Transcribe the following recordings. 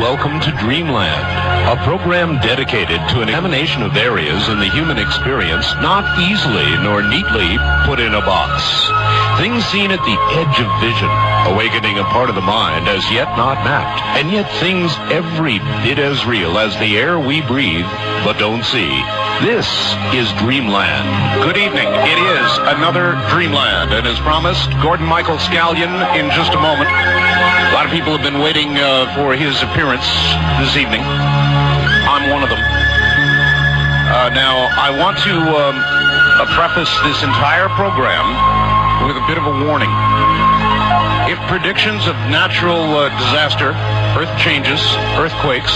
Welcome to Dreamland, a program dedicated to an examination of areas in the human experience not easily nor neatly put in a box. Things seen at the edge of vision, awakening a part of the mind as yet not mapped, and yet things every bit as real as the air we breathe but don't see. This is Dreamland. Good evening. It is another Dreamland, and as promised, Gordon Michael Scallion in just a moment. A lot of people have been waiting for his appearance this evening. I'm one of them. Now, I want to preface this entire program with a bit of a warning. If predictions of natural disaster, earth changes, earthquakes,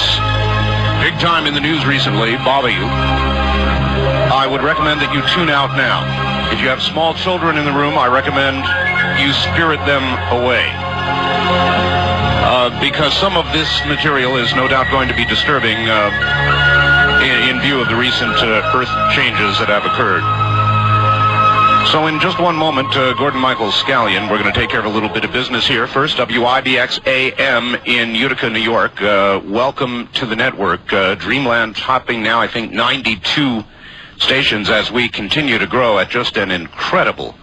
big time in the news recently, bother you, I would recommend that you tune out now. If you have small children in the room, I recommend you spirit them away. Because some of this material is no doubt going to be disturbing in view of the recent earth changes that have occurred. So in just one moment, Gordon Michael Scallion, we're going to take care of a little bit of business here. First, WIBX AM in Utica, New York. Welcome to the network. Dreamland topping now, I think, 92 stations as we continue to grow at just an incredible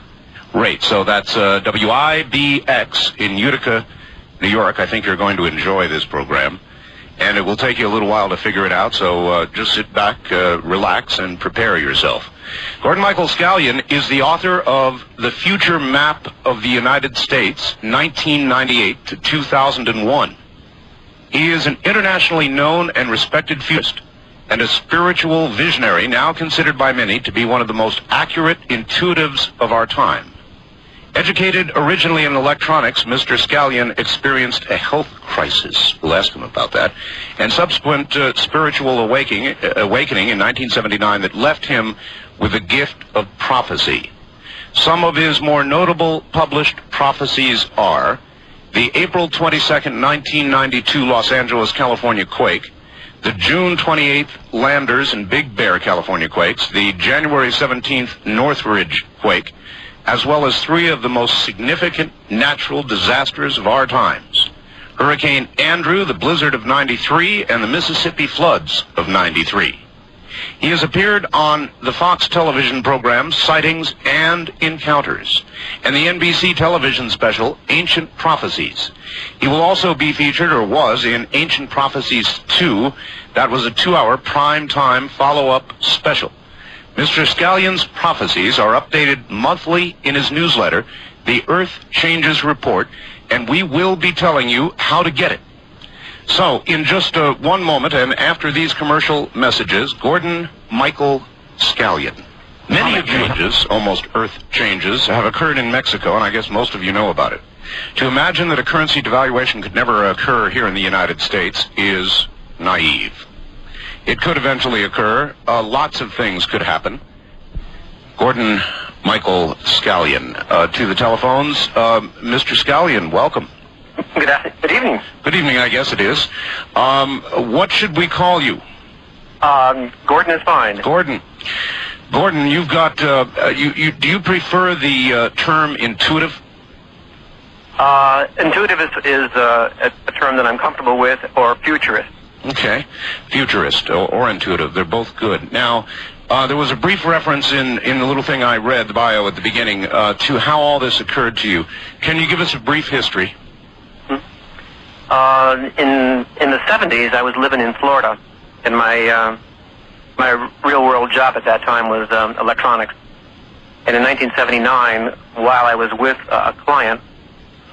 rate. So that's WIBX in Utica, New York. I think you're going to enjoy this program, and it will take you a little while to figure it out, so just sit back, relax, and prepare yourself. Gordon Michael Scallion is the author of The Future Map of the United States, 1998 to 2001. He is an internationally known and respected futurist and a spiritual visionary, now considered by many to be one of the most accurate intuitives of our time. Educated originally in electronics, Mr. Scallion experienced a health crisis, we'll ask him about that, and subsequent spiritual awakening in 1979 that left him with the gift of prophecy. Some of his more notable published prophecies are the April 22nd, 1992 Los Angeles, California quake, the June 28th Landers and Big Bear, California quakes, the January 17th Northridge quake, as well as three of the most significant natural disasters of our times: Hurricane Andrew, the blizzard of '93, and the Mississippi floods of '93. He has appeared on the Fox television programs Sightings and Encounters, and the NBC television special Ancient Prophecies. He will also be featured, or was, in Ancient Prophecies 2. That was a 2-hour prime-time follow-up special. Mr. Scallion's prophecies are updated monthly in his newsletter, The Earth Changes Report, and we will be telling you how to get it. So, in just one moment, and after these commercial messages, Gordon Michael Scallion. Many of changes, almost earth changes, have occurred in Mexico, and I guess most of you know about it. To imagine that a currency devaluation could never occur here in the United States is naive. It could eventually occur. Lots of things could happen. Gordon Michael Scallion to the telephones. Mr. Scallion, welcome. Good evening. Good evening, I guess it is. What should we call you? Gordon is fine. Gordon, you've got, do you prefer the term intuitive? Intuitive is a term that I'm comfortable with, or futurist. Okay, futurist or intuitive, they're both good. Now, there was a brief reference in the little thing I read, the bio at the beginning, to how all this occurred to you. Can you give us a brief history? In the 70s, I was living in Florida, and my real-world job at that time was electronics. And in 1979, while I was with a client,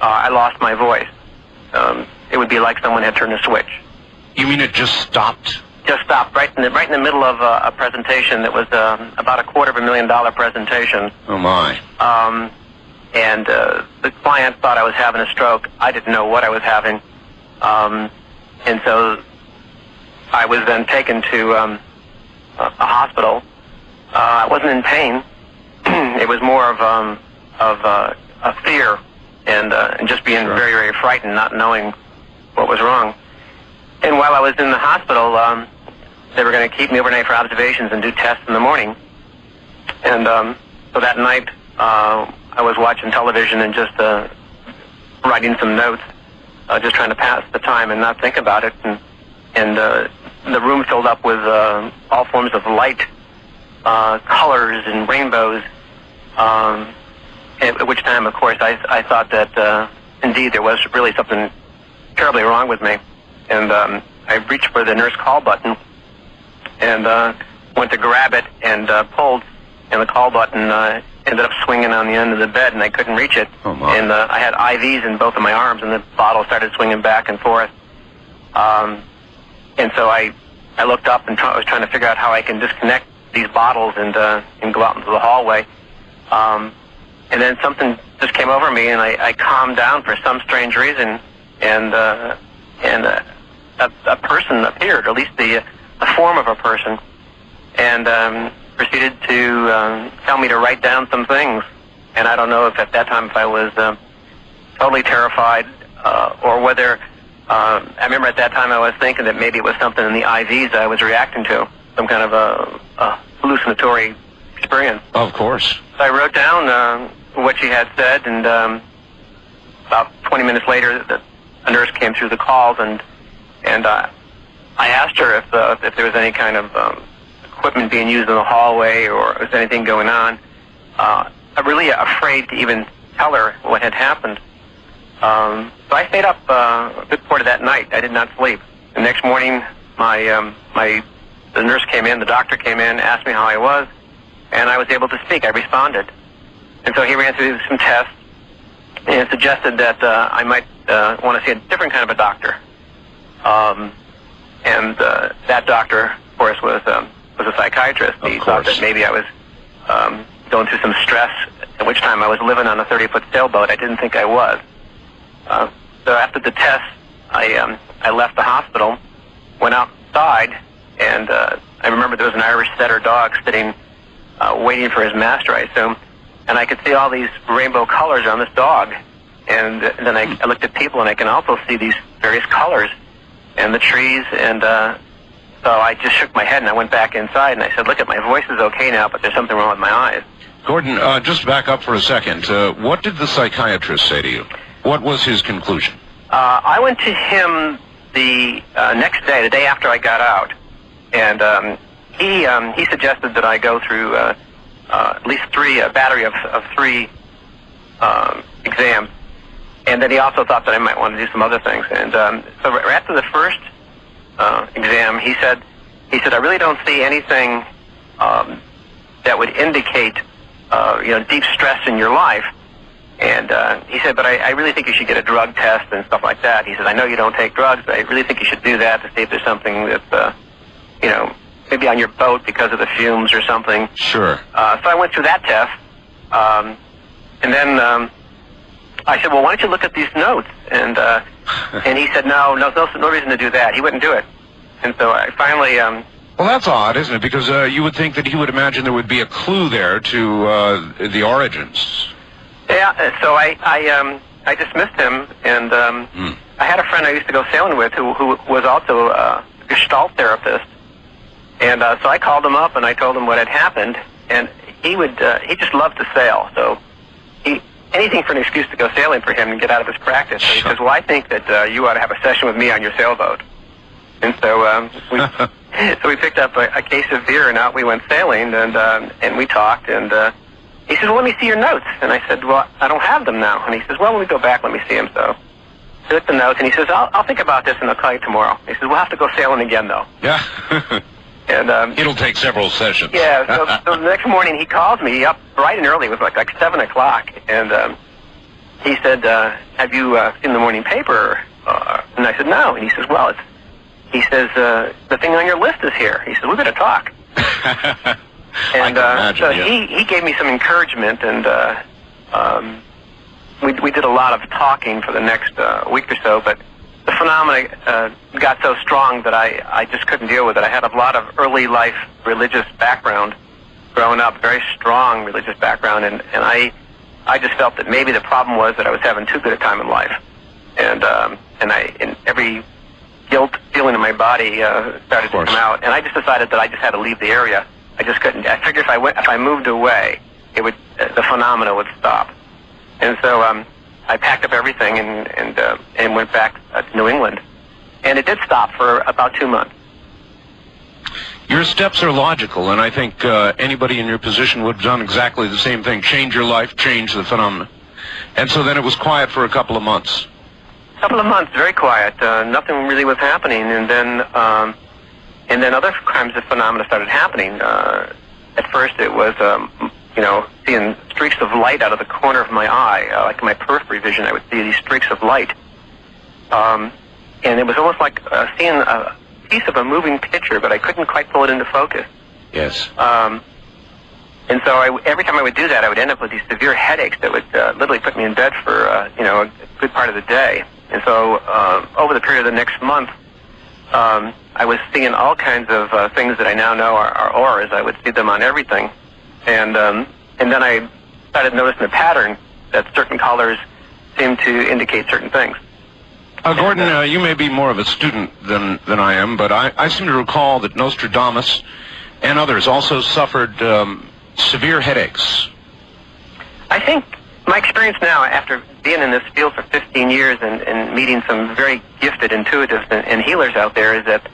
I lost my voice. It would be like someone had turned a switch. You mean it just stopped? Just stopped right in the middle of a presentation that was about a $250,000 presentation. Oh my! And the client thought I was having a stroke. I didn't know what I was having, and so I was then taken to a hospital. I wasn't in pain. It was more of a fear and just being very, very frightened, not knowing what was wrong. And while I was in the hospital, they were going to keep me overnight for observations and do tests in the morning. And so that night, I was watching television and just writing some notes, just trying to pass the time and not think about it. And the room filled up with all forms of light, colors, and rainbows. At which time, of course, I thought that indeed there was really something terribly wrong with me. And I reached for the nurse call button and went to grab it and pulled, and the call button ended up swinging on the end of the bed, and I couldn't reach it. Oh, my. And I had IVs in both of my arms, and the bottle started swinging back and forth. And so I looked up and was trying to figure out how I can disconnect these bottles and go out into the hallway. And then something just came over me, and I calmed down for some strange reason, and a person appeared, or at least the form of a person, and proceeded to tell me to write down some things. And I don't know if at that time if I was totally terrified or whether I remember at that time I was thinking that maybe it was something in the IVs I was reacting to, some kind of a hallucinatory experience. Of course. So I wrote down what she had said, and about 20 minutes later, a nurse came through the calls, and I asked her if there was any kind of equipment being used in the hallway or if there was anything going on. I'm really afraid to even tell her what had happened. So I stayed up a good part of that night. I did not sleep. The next morning, the nurse came in, the doctor came in, asked me how I was, and I was able to speak. I responded. And so he ran through some tests and suggested that I might want to see a different kind of a doctor. And that doctor, of course, was a psychiatrist. He thought that maybe I was going through some stress, at which time I was living on a 30-foot sailboat. I didn't think I was. So after the test, I left the hospital, went outside, and I remember there was an Irish setter dog sitting, waiting for his master, I assume, and I could see all these rainbow colors on this dog. And then I looked at people, and I can also see these various colors and the trees, and so I just shook my head, and I went back inside, and I said, look, my voice is okay now, but there's something wrong with my eyes. Gordon, just back up for a second. What did the psychiatrist say to you? What was his conclusion? I went to him the next day, the day after I got out, and he suggested that I go through at least a battery of three exams, and then he also thought that I might want to do some other things. And so right after the first exam, he said, I really don't see anything that would indicate deep stress in your life. And he said, but I really think you should get a drug test and stuff like that. He said, I know you don't take drugs, but I really think you should do that to see if there's something that's, maybe on your boat because of the fumes or something. Sure. So I went through that test. And then I said, well, why don't you look at these notes? And and he said, no reason to do that. He wouldn't do it. And so I finally... well, that's odd, isn't it? Because you would think that he would imagine there would be a clue there to the origins. Yeah, so I dismissed him, and I had a friend I used to go sailing with who was also a Gestalt therapist, and so I called him up and I told him what had happened, and he just loved to sail, so anything for an excuse to go sailing for him and get out of his practice. So he says, well, I think that you ought to have a session with me on your sailboat. And so we picked up a case of beer and out we went sailing, and we talked, and he says, well, let me see your notes. And I said, well, I don't have them now. And he says, well, when we go back, let me see them. So I took the notes, and he says, I'll think about this, and I'll call you tomorrow. He says, we'll have to go sailing again, though. Yeah. And it'll take several sessions. Yeah, so the next morning he calls me up bright and early. It was like 7 o'clock. And he said, have you seen the morning paper? And I said, no. And he says, well, he says, the thing on your list is here. He says, we better talk. And so he gave me some encouragement, and we did a lot of talking for the next week or so, but the phenomena got so strong that I just couldn't deal with it. I had a lot of early life religious background growing up, very strong religious background, and I just felt that maybe the problem was that I was having too good a time in life, and every guilt feeling in my body started to come out, and I just decided that I just had to leave the area. I just couldn't. I figured if I moved away, the phenomena would stop. And so I packed up everything and went back to New England. And it did stop for about 2 months. Your steps are logical, and I think anybody in your position would have done exactly the same thing. Change your life, change the phenomena. And so then it was quiet for a couple of months. A couple of months, very quiet. Nothing really was happening, and then other kinds of phenomena started happening. At first, it was seeing streaks of light out of the corner of my eye, like my periphery vision. I would see these streaks of light, and it was almost like seeing a piece of a moving picture, but I couldn't quite pull it into focus. Yes. And so every time I would do that, I would end up with these severe headaches that would literally put me in bed for a good part of the day. And so over the period of the next month, I was seeing all kinds of things that I now know are auras. I would see them on everything, and then I started noticing a pattern that certain colors seem to indicate certain things. Gordon, you may be more of a student than I am, but I seem to recall that Nostradamus and others also suffered severe headaches. I think my experience now, after being in this field for 15 years and meeting some very gifted intuitives and healers out there, is that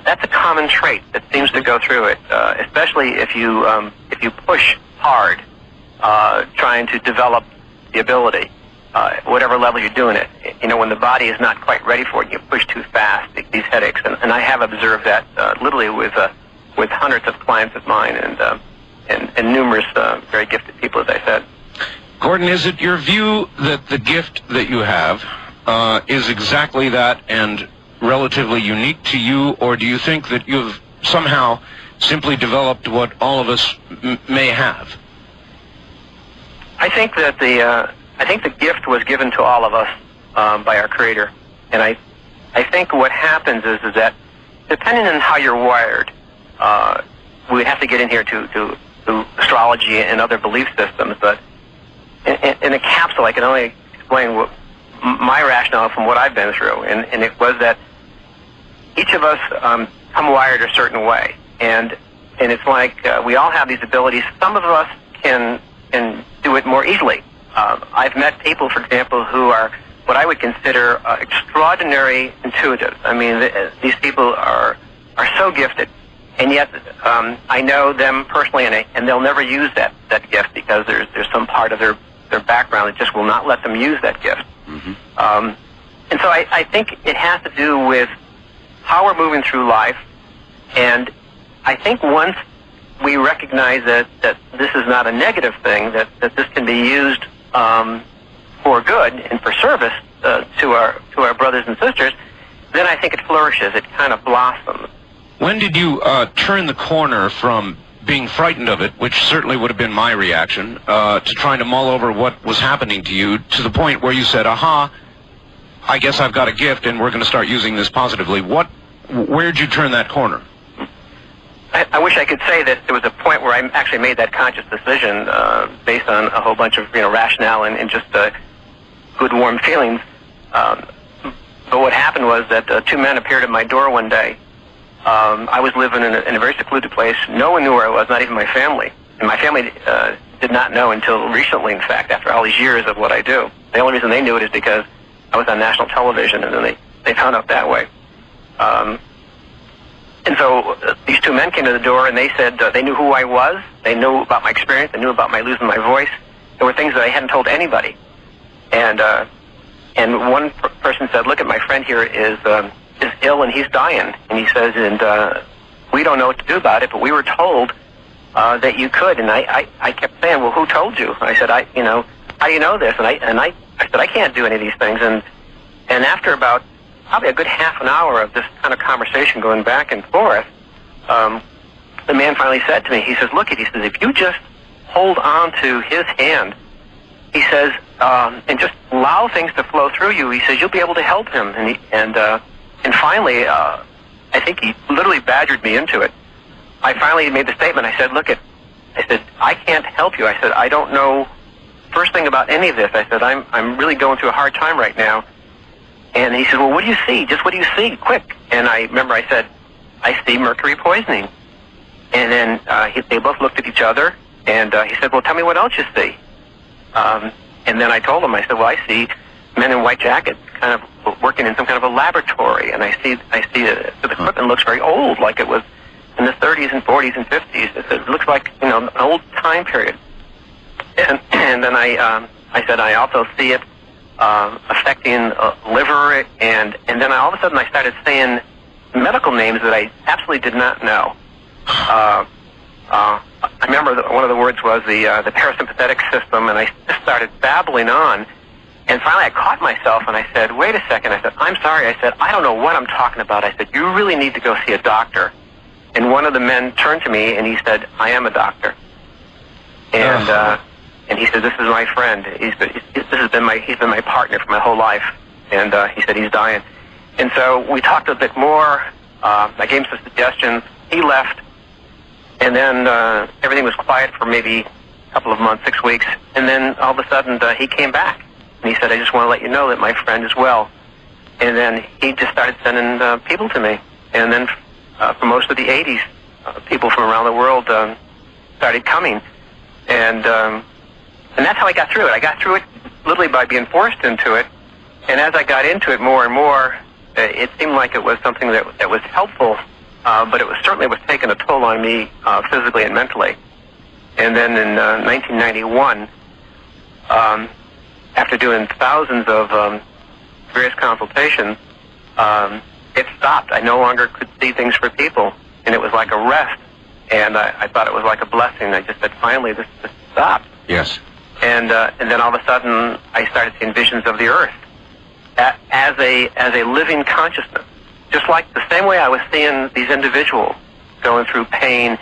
that's a common trait that seems to go through it, especially if you push hard, trying to develop the ability. Whatever level you're doing it, when the body is not quite ready for it, you push too fast, these headaches, and I have observed that literally with hundreds of clients of mine and numerous very gifted people, as I said. Gordon, is it your view that the gift that you have is exactly that and relatively unique to you, or do you think that you've somehow simply developed what all of us may have? I think that the gift was given to all of us by our Creator, and I think what happens is that depending on how you're wired, we have to get in here to astrology and other belief systems, but in a capsule I can only explain what my rationale from what I've been through, and it was that each of us come wired a certain way, and it's like we all have these abilities. Some of us can do it more easily. I've met people, for example, who are what I would consider extraordinary intuitives. I mean, these people are so gifted, and yet I know them personally, and they'll never use that gift because there's some part of their background that just will not let them use that gift. Mm-hmm. And so I think it has to do with how we're moving through life, and I think once we recognize that this is not a negative thing, that this can be used for good and for service to our brothers and sisters, then I think it flourishes. It kind of blossoms. When did you turn the corner from being frightened of it, which certainly would have been my reaction, to trying to mull over what was happening to you, to the point where you said, aha, I guess I've got a gift and we're going to start using this positively? Where'd you turn that corner? I wish I could say that there was a point where I actually made that conscious decision based on a whole bunch of rationale and just good, warm feelings. But what happened was that two men appeared at my door one day. I was living in a very secluded place. No one knew where I was, not even my family. And my family did not know until recently, in fact, after all these years of what I do. The only reason they knew it is because I was on national television, and then they found out that way. And so these two men came to the door, and they said they knew who I was. They knew about my experience. They knew about my losing my voice. There were things that I hadn't told anybody. And one person said, "Look, at my friend here is ill and he's dying." And he says, "And we don't know what to do about it, but we were told that you could." And I kept saying, "Well, who told you?" I said, how do you know this?" And I said, "I can't do any of these things." And after about probably a good half an hour of this kind of conversation going back and forth, the man finally said to me, he says, "Look, he says, if you just hold on to his hand," he says, "and just allow things to flow through you," he says, "you'll be able to help him." And finally, I think he literally badgered me into it. I finally made the statement. I said, "Look, I said, I can't help you." I said, "I don't know first thing about any of this." I said, I'm really going through a hard time right now." And he said, "Well, what do you see? Just what do you see? Quick." And I remember I said, "I see mercury poisoning." And then they both looked at each other, and he said, "Well, tell me what else you see." And then I told him, I said, "Well, I see men in white jackets kind of working in some kind of a laboratory, and I see that the equipment looks very old, like it was in the 30s and 40s and 50s. It looks like, you know, an old time period. And then I said I also see it affecting liver, and then all of a sudden I started saying medical names that I absolutely did not know. I remember that one of the words was the parasympathetic system, and I just started babbling on. And finally I caught myself, and I said, wait a second. I said, I'm sorry. I said, I don't know what I'm talking about. I said, you really need to go see a doctor. And one of the men turned to me, and he said, I am a doctor. And he said, this is my friend. He's been my partner for my whole life. And he said he's dying. And so we talked a bit more. I gave him some suggestions. He left. And then everything was quiet for maybe a couple of months, 6 weeks. And then all of a sudden he came back. And he said, I just want to let you know that my friend is well. And then he just started sending people to me. And then for most of the 80s, people from around the world started coming. And that's how I got through it. I got through it literally by being forced into it. And as I got into it more and more, it seemed like it was something that was helpful, but it certainly was taking a toll on me physically and mentally. And then in 1991, after doing thousands of various consultations, it stopped. I no longer could see things for people, and it was like a rest. And I thought it was like a blessing. I just said, finally, this stopped. Yes. And then all of a sudden, I started seeing visions of the Earth as a living consciousness, just like the same way I was seeing these individuals going through pain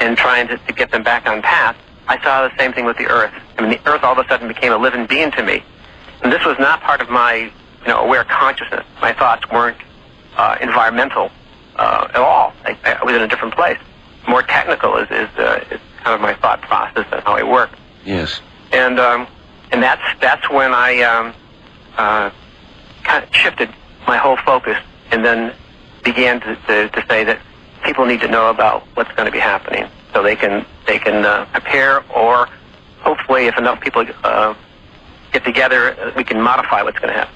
and trying to get them back on path. I saw the same thing with the Earth. I mean, the Earth all of a sudden became a living being to me, and this was not part of my aware consciousness. My thoughts weren't environmental at all. I was in a different place. More technical is kind of my thought process and how I work. Yes. And that's when I kind of shifted my whole focus, and then began to say that people need to know about what's going to be happening, so they can prepare, or hopefully, if enough people get together, we can modify what's going to happen.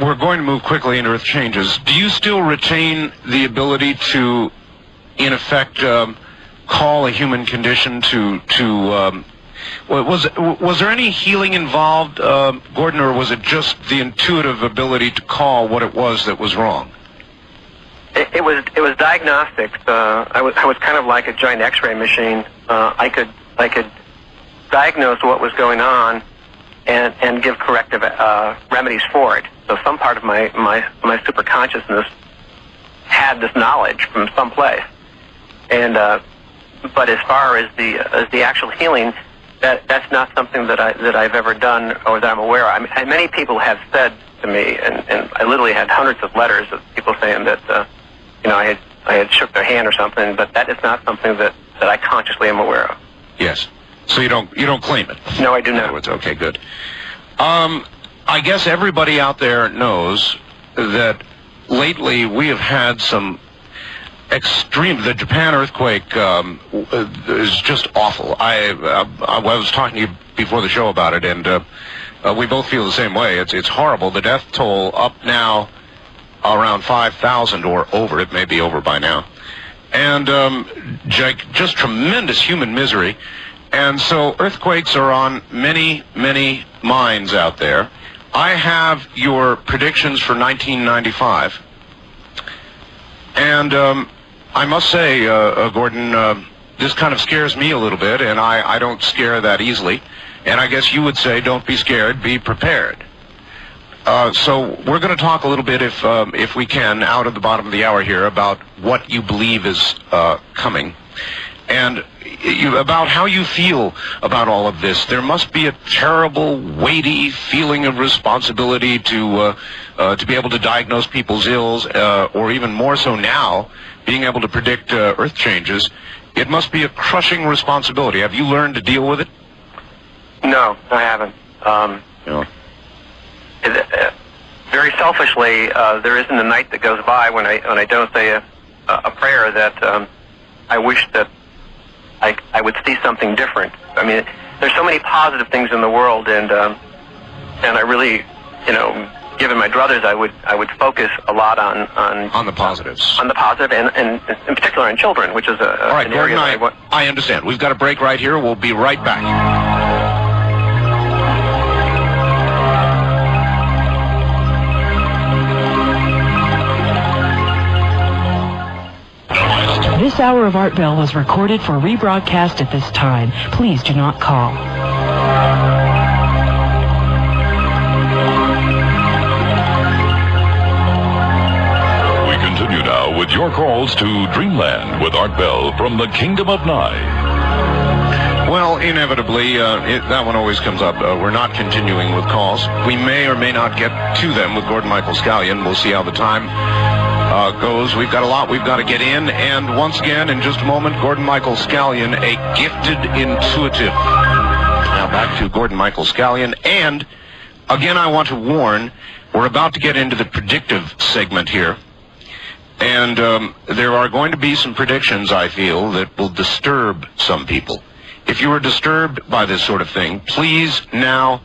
We're going to move quickly into Earth changes. Do you still retain the ability to, in effect, call a human condition to was there any healing involved, Gordon, or was it just the intuitive ability to call what it was that was wrong? It was diagnostics. I was kind of like a giant X-ray machine. I could diagnose what was going on and give corrective remedies for it. So some part of my superconsciousness had this knowledge from someplace. And but as far as the actual healing, that's not something that I've ever done or that I'm aware of. I mean, many people have said to me, and I literally had hundreds of letters of people saying that I had shook their hand or something, but that is not something that I consciously am aware of. Yes. So you don't claim it? No, I do not. In other words, okay, good. I guess everybody out there knows that lately we have had some extreme. The Japan earthquake is just awful. I was talking to you before the show about it, and we both feel the same way. It's horrible. The death toll up now around 5,000 or over. It may be over by now, and just tremendous human misery. And so earthquakes are on many, many minds out there. I have your predictions for 1995, and I must say, Gordon, this kind of scares me a little bit, and I don't scare that easily. And I guess you would say, don't be scared, be prepared. So we're going to talk a little bit, if we can, out of the bottom of the hour here, about what you believe is coming, and about how you feel about all of this. There must be a terrible, weighty feeling of responsibility to be able to diagnose people's ills, or even more so now, being able to predict Earth changes. It must be a crushing responsibility. Have you learned to deal with it? No, I haven't. Very selfishly, there isn't a night that goes by when I don't say a prayer that I wish that I would see something different. I mean, there's so many positive things in the world, and I really, given my druthers, I would focus a lot on the positives. On the positive, and in particular in children, which is all right, an area Gordon, that I understand. We've got a break right here. We'll be right back. This hour of Art Bell was recorded for rebroadcast at this time. Please do not call. We continue now with your calls to Dreamland with Art Bell from the Kingdom of Nye. Well, inevitably, that one always comes up. We're not continuing with calls. We may or may not get to them with Gordon Michael Scallion. We'll see how the time goes. We've got a lot we've got to get in, and once again, in just a moment, Gordon Michael Scallion, a gifted intuitive. Now back to Gordon Michael Scallion, and again, I want to warn, we're about to get into the predictive segment here, and there are going to be some predictions, I feel, that will disturb some people. If you are disturbed by this sort of thing, please now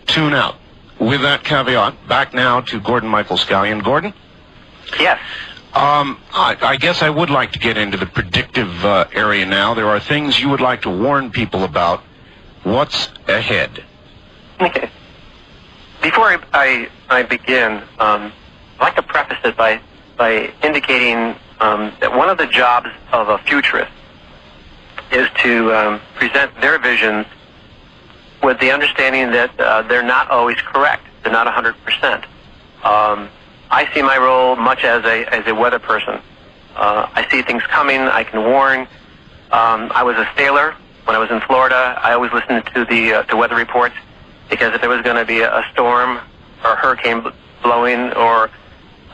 tune out. With that caveat, back now to Gordon Michael Scallion. Gordon? Yes. I guess I would like to get into the predictive area now. There are things you would like to warn people about. What's ahead? Okay. Before I begin, I'd like to preface it by indicating that one of the jobs of a futurist is to present their visions with the understanding that they're not always correct. They're not 100%. I see my role much as a weather person. I see things coming. I can warn. I was a sailor when I was in Florida. I always listened to the weather reports, because if there was going to be a storm or a hurricane blowing or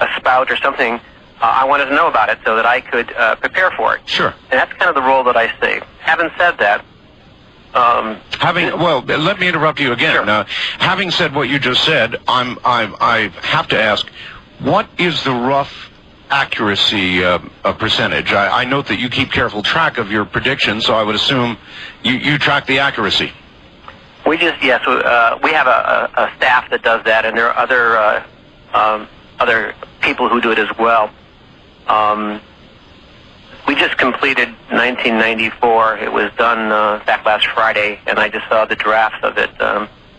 a spout or something, I wanted to know about it so that I could prepare for it. Sure. And that's kind of the role that I see. Having said that, well, let me interrupt you again. Sure. Having said what you just said, I have to ask, what is the rough accuracy percentage? I note that you keep careful track of your predictions, so I would assume you track the accuracy. We have a staff that does that, and there are other people who do it as well. We just completed 1994. It was done back last Friday, and I just saw the drafts of it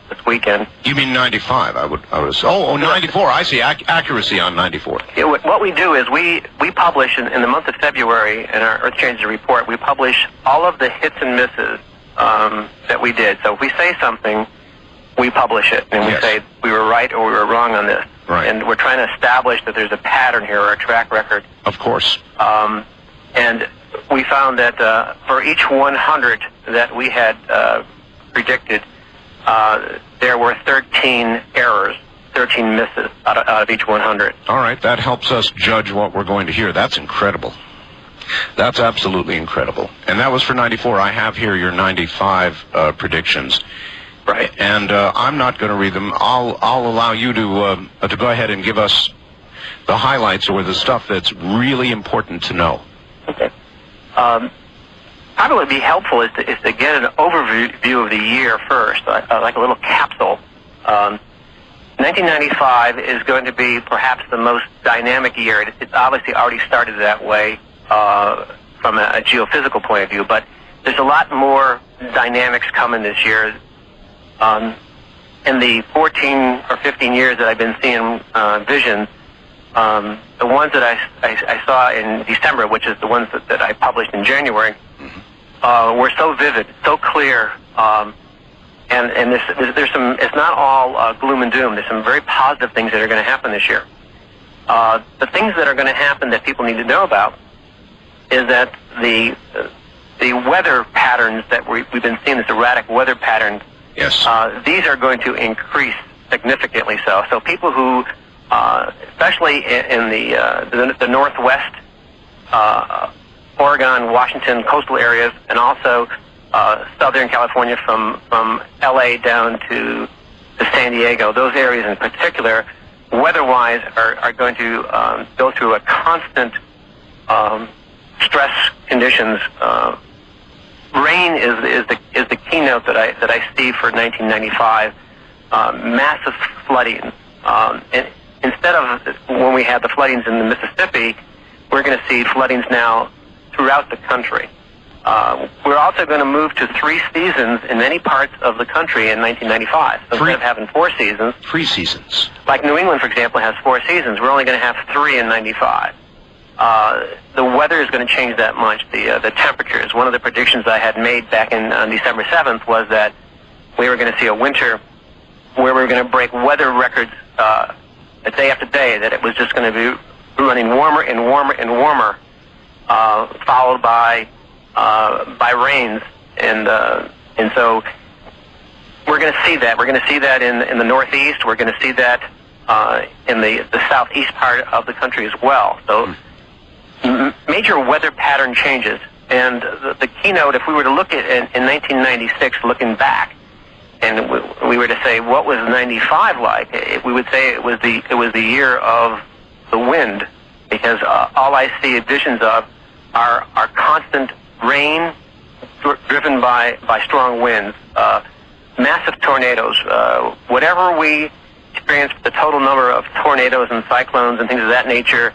this weekend. You mean 95? I would. Oh, 94. I see. Accuracy on 94. What we do is we publish in the month of February in our Earth Changes report. We publish all of the hits and misses that we did. So if we say something, we publish it, and we say we were right or we were wrong on this. Right. And we're trying to establish that there's a pattern here or a track record. Of course. And we found that for each 100 that we had predicted, there were 13 errors, 13 misses out of each 100. All right, that helps us judge what we're going to hear. That's incredible. That's absolutely incredible. And that was for 94. I have here your 95 predictions. Right. And I'm not going to read them. I'll allow you to go ahead and give us the highlights or the stuff that's really important to know. Okay. Probably would be helpful is to get an overview of the year first, like a little capsule. 1995 is going to be perhaps the most dynamic year. It's obviously already started that way from a geophysical point of view, but there's a lot more dynamics coming this year. In the 14 or 15 years that I've been seeing visions, the ones that I saw in December, which is the ones that I published in January, were so vivid, so clear, and there's some. It's not all gloom and doom. There's some very positive things that are going to happen this year. The things that are going to happen that people need to know about is that the weather patterns that we've been seeing, this erratic weather patterns. Yes. These are going to increase significantly. So people who, especially in the Northwest, Oregon, Washington, coastal areas, and also Southern California from LA down to San Diego, those areas in particular, weather-wise, are going to go through a constant stress conditions. Rain is the keynote that I see for 1995. Massive flooding, And instead of when we had the floodings in the Mississippi, we're going to see floodings now throughout the country. We're also going to move to 3 seasons in many parts of the country in 1995. So instead of having 4 seasons... 3 seasons. Like New England, for example, has 4 seasons. We're only going to have 3 in 95. The weather is going to change that much. The temperatures. One of the predictions I had made back on December 7th was that we were going to see a winter where we were going to break weather records day after day, that it was just going to be running warmer and warmer and warmer, followed by rains, and so we're going to see that. We're going to see that in the Northeast. We're going to see that in the southeast part of the country as well. So major weather pattern changes. And the keynote, if we were to look at in 1996, looking back, and we were to say what was 95 like, we would say it was the year of the wind, because all I see visions of are constant rain driven by strong winds, massive tornadoes. Whatever we experience, the total number of tornadoes and cyclones and things of that nature,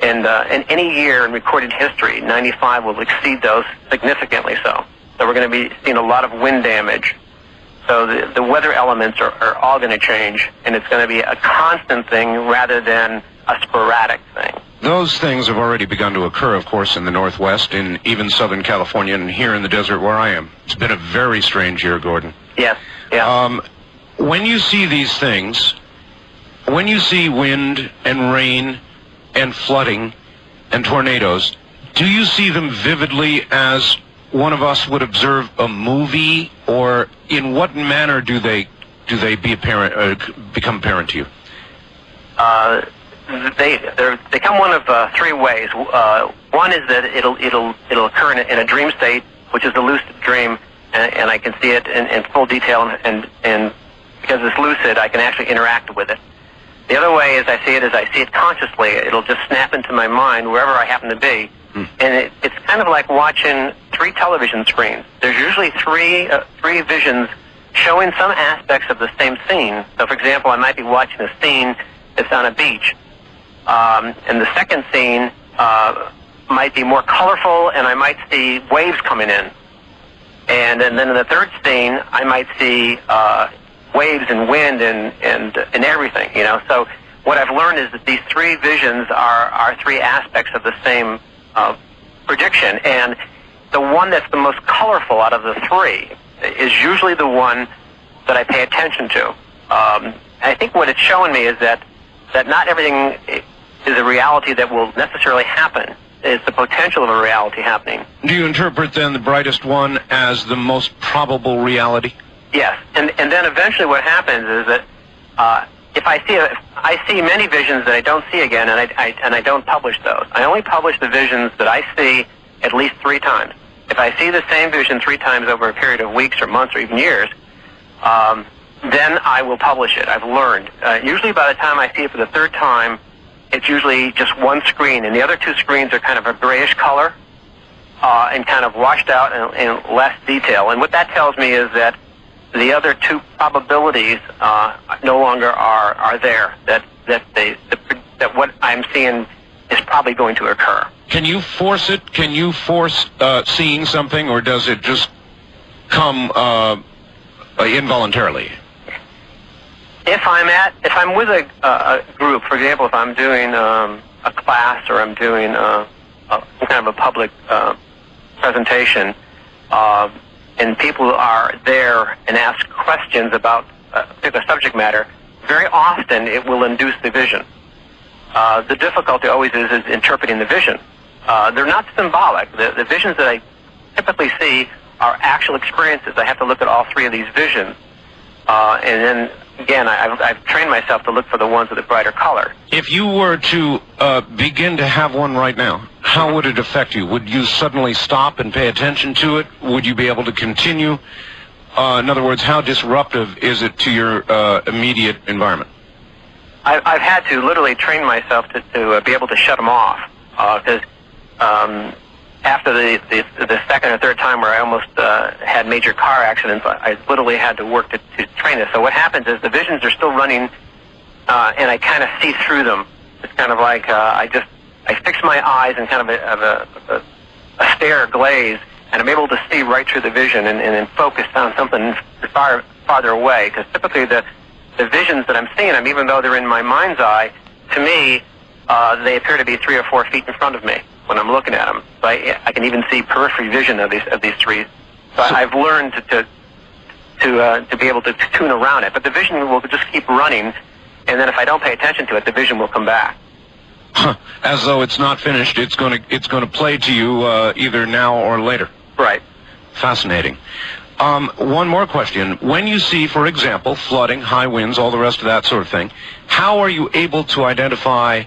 and in any year in recorded history, 95 will exceed those significantly so. So we're going to be seeing a lot of wind damage. So the weather elements are all going to change, and it's going to be a constant thing rather than a sporadic thing. Those things have already begun to occur, of course, in the Northwest, in even Southern California, and here in the desert where I am. It's been a very strange year, Gordon. Yes, yeah. When you see these things, when you see wind and rain and flooding and tornadoes, do you see them vividly as one of us would observe a movie, or in what manner do they become apparent to you? They come one of 3 ways. One is that it'll occur in a dream state, which is a lucid dream, and I can see it in full detail, and because it's lucid, I can actually interact with it. The other way is I see it consciously. It'll just snap into my mind wherever I happen to be, and it's kind of like watching 3 television screens. There's usually three visions showing some aspects of the same scene. So, for example, I might be watching a scene that's on a beach, and the second scene might be more colorful, and I might see waves coming in. And then in the third scene, I might see waves and wind and everything, you know. So what I've learned is that these 3 visions are 3 aspects of the same prediction, and the one that's the most colorful out of the 3 is usually the one that I pay attention to. I think what it's showing me is that not everything is a reality that will necessarily happen. It's the potential of a reality happening. Do you interpret then the brightest one as the most probable reality? Yes, and then eventually what happens is that if I see many visions that I don't see again, and I don't publish those. I only publish the visions that I see at least 3 times. If I see the same vision 3 times over a period of weeks or months or even years, then I will publish it. I've learned. Usually by the time I see it for the 3rd time, it's usually just one screen, and the other 2 screens are kind of a grayish color and kind of washed out and less detail. And what that tells me is that the other 2 probabilities no longer are there, that what I'm seeing is probably going to occur. Can you force it? Can you force seeing something, or does it just come involuntarily? If I'm with a group, for example, if I'm doing a class or I'm doing kind of a public presentation, and people are there and ask questions about a particular subject matter, very often it will induce the vision. The difficulty always is interpreting the vision. They're not symbolic. The visions that I typically see are actual experiences. I have to look at all 3 of these visions. And then, again, I've trained myself to look for the ones with a brighter color. If you were to begin to have one right now, how would it affect you? Would you suddenly stop and pay attention to it? Would you be able to continue? In other words, how disruptive is it to your immediate environment? I've had to literally train myself to be able to shut them off, because after the 2nd or 3rd time where I almost had major car accidents, I literally had to work to train this. So what happens is the visions are still running and I kind of see through them. It's kind of like I fix my eyes in kind of a stare glaze, and I'm able to see right through the vision and focus on something farther away. Because typically the visions that I'm seeing, even though they're in my mind's eye, to me they appear to be 3 or 4 feet in front of me when I'm looking at them. So I can even see periphery vision of these trees. So I've learned to be able to tune around it. But the vision will just keep running, and then if I don't pay attention to it, the vision will come back. As though it's not finished, it's going to play to you either now or later. Right. Fascinating. One more question. When you see, for example, flooding, high winds, all the rest of that sort of thing, how are you able to identify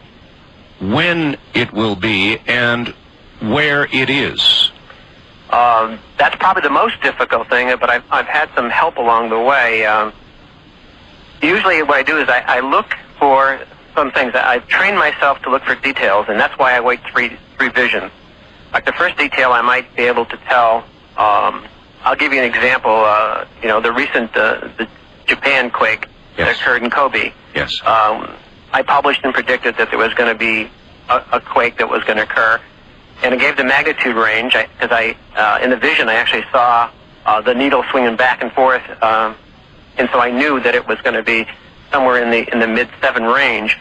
when it will be and where it is? That's probably the most difficult thing, but I've had some help along the way. Usually what I do is I look for some things. I've trained myself to look for details, and that's why I wait three visions. Like the first detail I might be able to tell, I'll give you an example. The recent the Japan quake that occurred in Kobe. Yes. I published and predicted that there was going to be a quake that was going to occur, and I gave the magnitude range because in the vision I actually saw the needle swinging back and forth, and so I knew that it was going to be somewhere in the mid-7 range.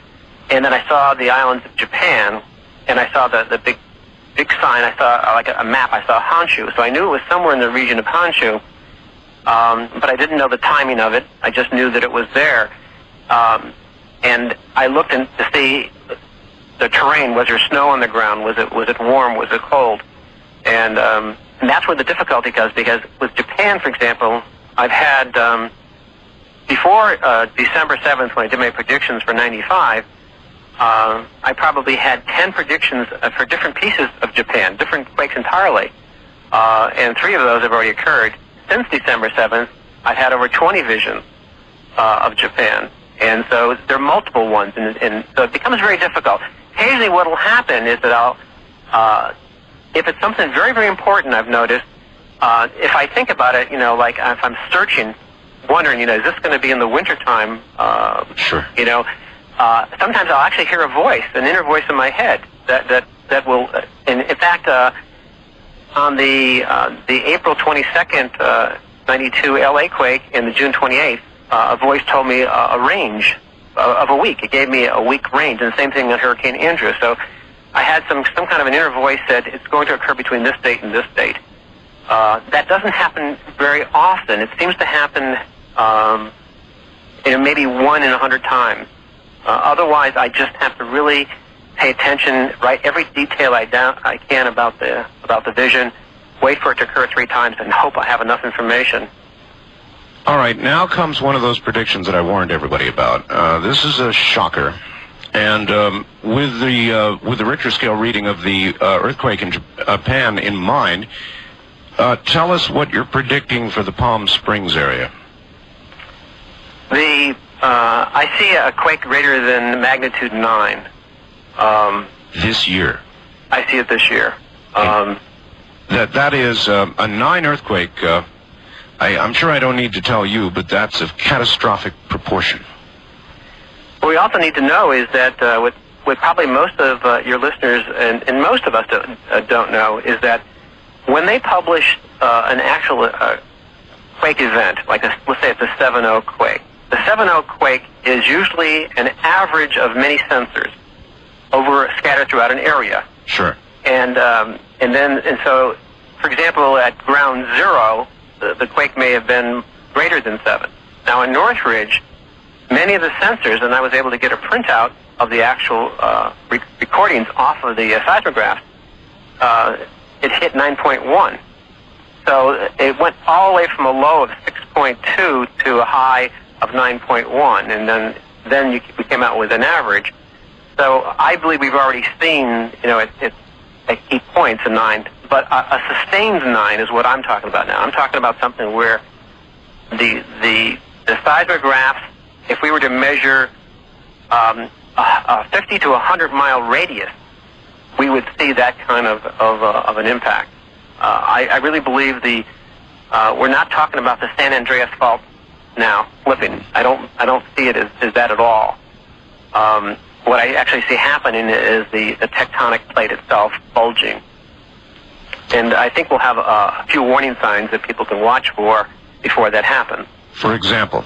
And then I saw the islands of Japan, and I saw the big sign. I saw like a map. I saw Honshu, so I knew it was somewhere in the region of Honshu, but I didn't know the timing of it. I just knew that it was there, and I looked to see the terrain. Was there snow on the ground? Was it warm? Was it cold? And that's where the difficulty comes, because with Japan, for example, I've had before December 7th, when I did my predictions for 95, I probably had 10 predictions for different pieces of Japan, different quakes entirely, and 3 of those have already occurred. Since December 7th, I've had over 20 visions of Japan, and so there are multiple ones, and so it becomes very difficult. Occasionally what will happen is that if it's something very, very important, I've noticed, if I think about it, like if I'm searching, wondering, is this going to be in the wintertime? Sure. Sometimes I'll actually hear a voice, an inner voice in my head that will, and in fact, on the April 22nd, 92 LA quake and the June 28th, a voice told me a range of a week. It gave me a week range, and the same thing on Hurricane Andrew. So I had some kind of an inner voice said it's going to occur between this date and this date. That doesn't happen very often. It seems to happen maybe 1 in 100 times. Otherwise, I just have to really pay attention, write every detail I can about the vision, wait for it to occur 3 times, and hope I have enough information. All right, now comes one of those predictions that I warned everybody about. This is a shocker, and with the Richter scale reading of the earthquake in Japan in mind, tell us what you're predicting for the Palm Springs area. I see a quake greater than magnitude 9. This year? I see it this year. That is a 9 earthquake. I'm sure I don't need to tell you, but that's of catastrophic proportion. What we also need to know is that what probably most of your listeners and most of us don't know is that when they publish an actual quake event, like let's say it's a 7.0 quake, the 7.0 quake is usually an average of many sensors scattered throughout an area. Sure. And so, for example, at ground zero, the quake may have been greater than 7. Now in Northridge, many of the sensors, and I was able to get a printout of the actual recordings off of the seismographs, it hit 9.1. So it went all the way from a low of 6.2 to a high of 9.1, and then we came out with an average. So I believe we've already seen, at key points a 9, but a sustained 9 is what I'm talking about now. I'm talking about something where the seismographs, if we were to measure a 50 to 100 mile radius, we would see that kind of an impact. I really believe we're not talking about the San Andreas fault now flipping. I don't see it as that at all. what I actually see happening is the tectonic plate itself bulging. And I think we'll have a few warning signs that people can watch for before that happens. For example?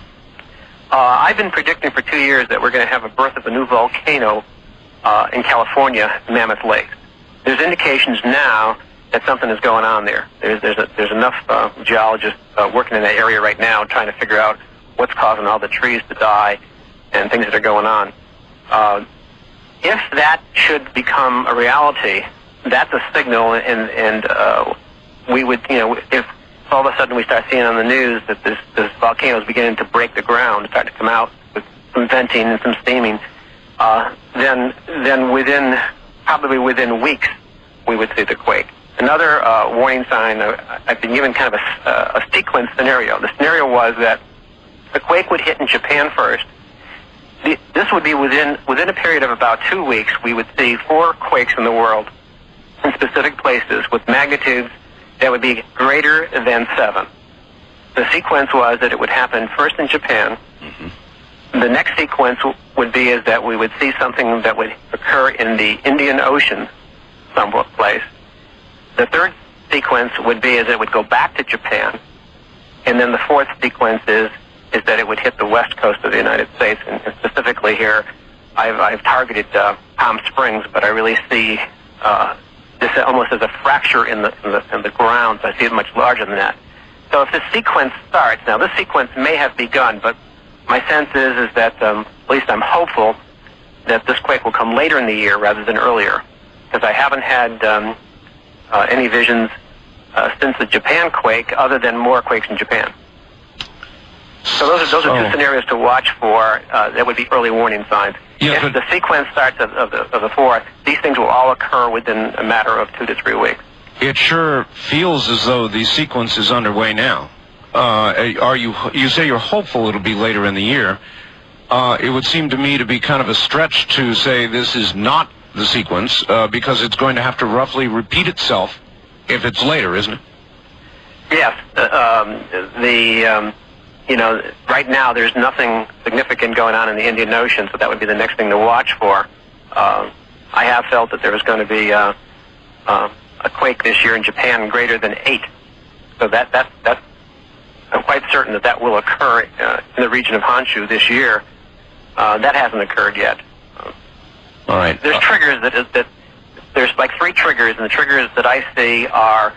I've been predicting for 2 years that we're going to have a birth of a new volcano in California, Mammoth Lakes. There's indications now that something is going on there. There's enough geologists working in that area right now trying to figure out what's causing all the trees to die and things that are going on. If that should become a reality, that's a signal, and we would, if all of a sudden we start seeing on the news that this volcano is beginning to break the ground, start to come out with some venting and some steaming, then probably within weeks we would see the quake. Another warning sign, I've been given kind of a sequence scenario. The scenario was that the quake would hit in Japan first. This would be within a period of about 2 weeks. We would see 4 quakes in the world in specific places with magnitudes that would be greater than 7. The sequence was that it would happen first in Japan. Mm-hmm. The next sequence would be is that we would see something that would occur in the Indian Ocean someplace. The third sequence would be is it would go back to Japan. And then the fourth sequence is that it would hit the west coast of the United States, and specifically here, I've targeted Palm Springs, but I really see this almost as a fracture in the ground. So I see it much larger than that. So if this sequence starts, now this sequence may have begun, but my sense is that at least I'm hopeful that this quake will come later in the year rather than earlier, because I haven't had any visions since the Japan quake, other than more quakes in Japan. So those are 2 scenarios to watch for. That would be early warning signs. Yeah, if the sequence starts of the 4th, these things will all occur within a matter of 2 to 3 weeks. It sure feels as though the sequence is underway now. You say you're hopeful it'll be later in the year. It would seem to me to be kind of a stretch to say this is not the sequence, because it's going to have to roughly repeat itself if it's later, isn't it? Yes. Right now there's nothing significant going on in the Indian Ocean, so that would be the next thing to watch for. I have felt that there was going to be a quake this year in Japan greater than 8. So that's I'm quite certain that will occur in the region of Honshu this year. That hasn't occurred yet. All right. There's triggers that there's like 3 triggers, and the triggers that I see are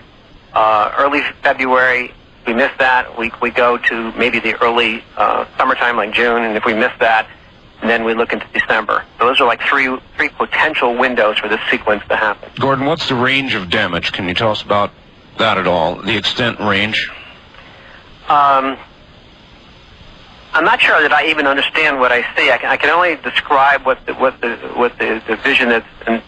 early February. If we miss that, we go to maybe the early summertime, like June, and if we miss that, then we look into December. So those are like three potential windows for this sequence to happen. Gordon, what's the range of damage? Can you tell us about that at all? The extent range? I'm not sure that I even understand what I see. I can only describe what the vision that's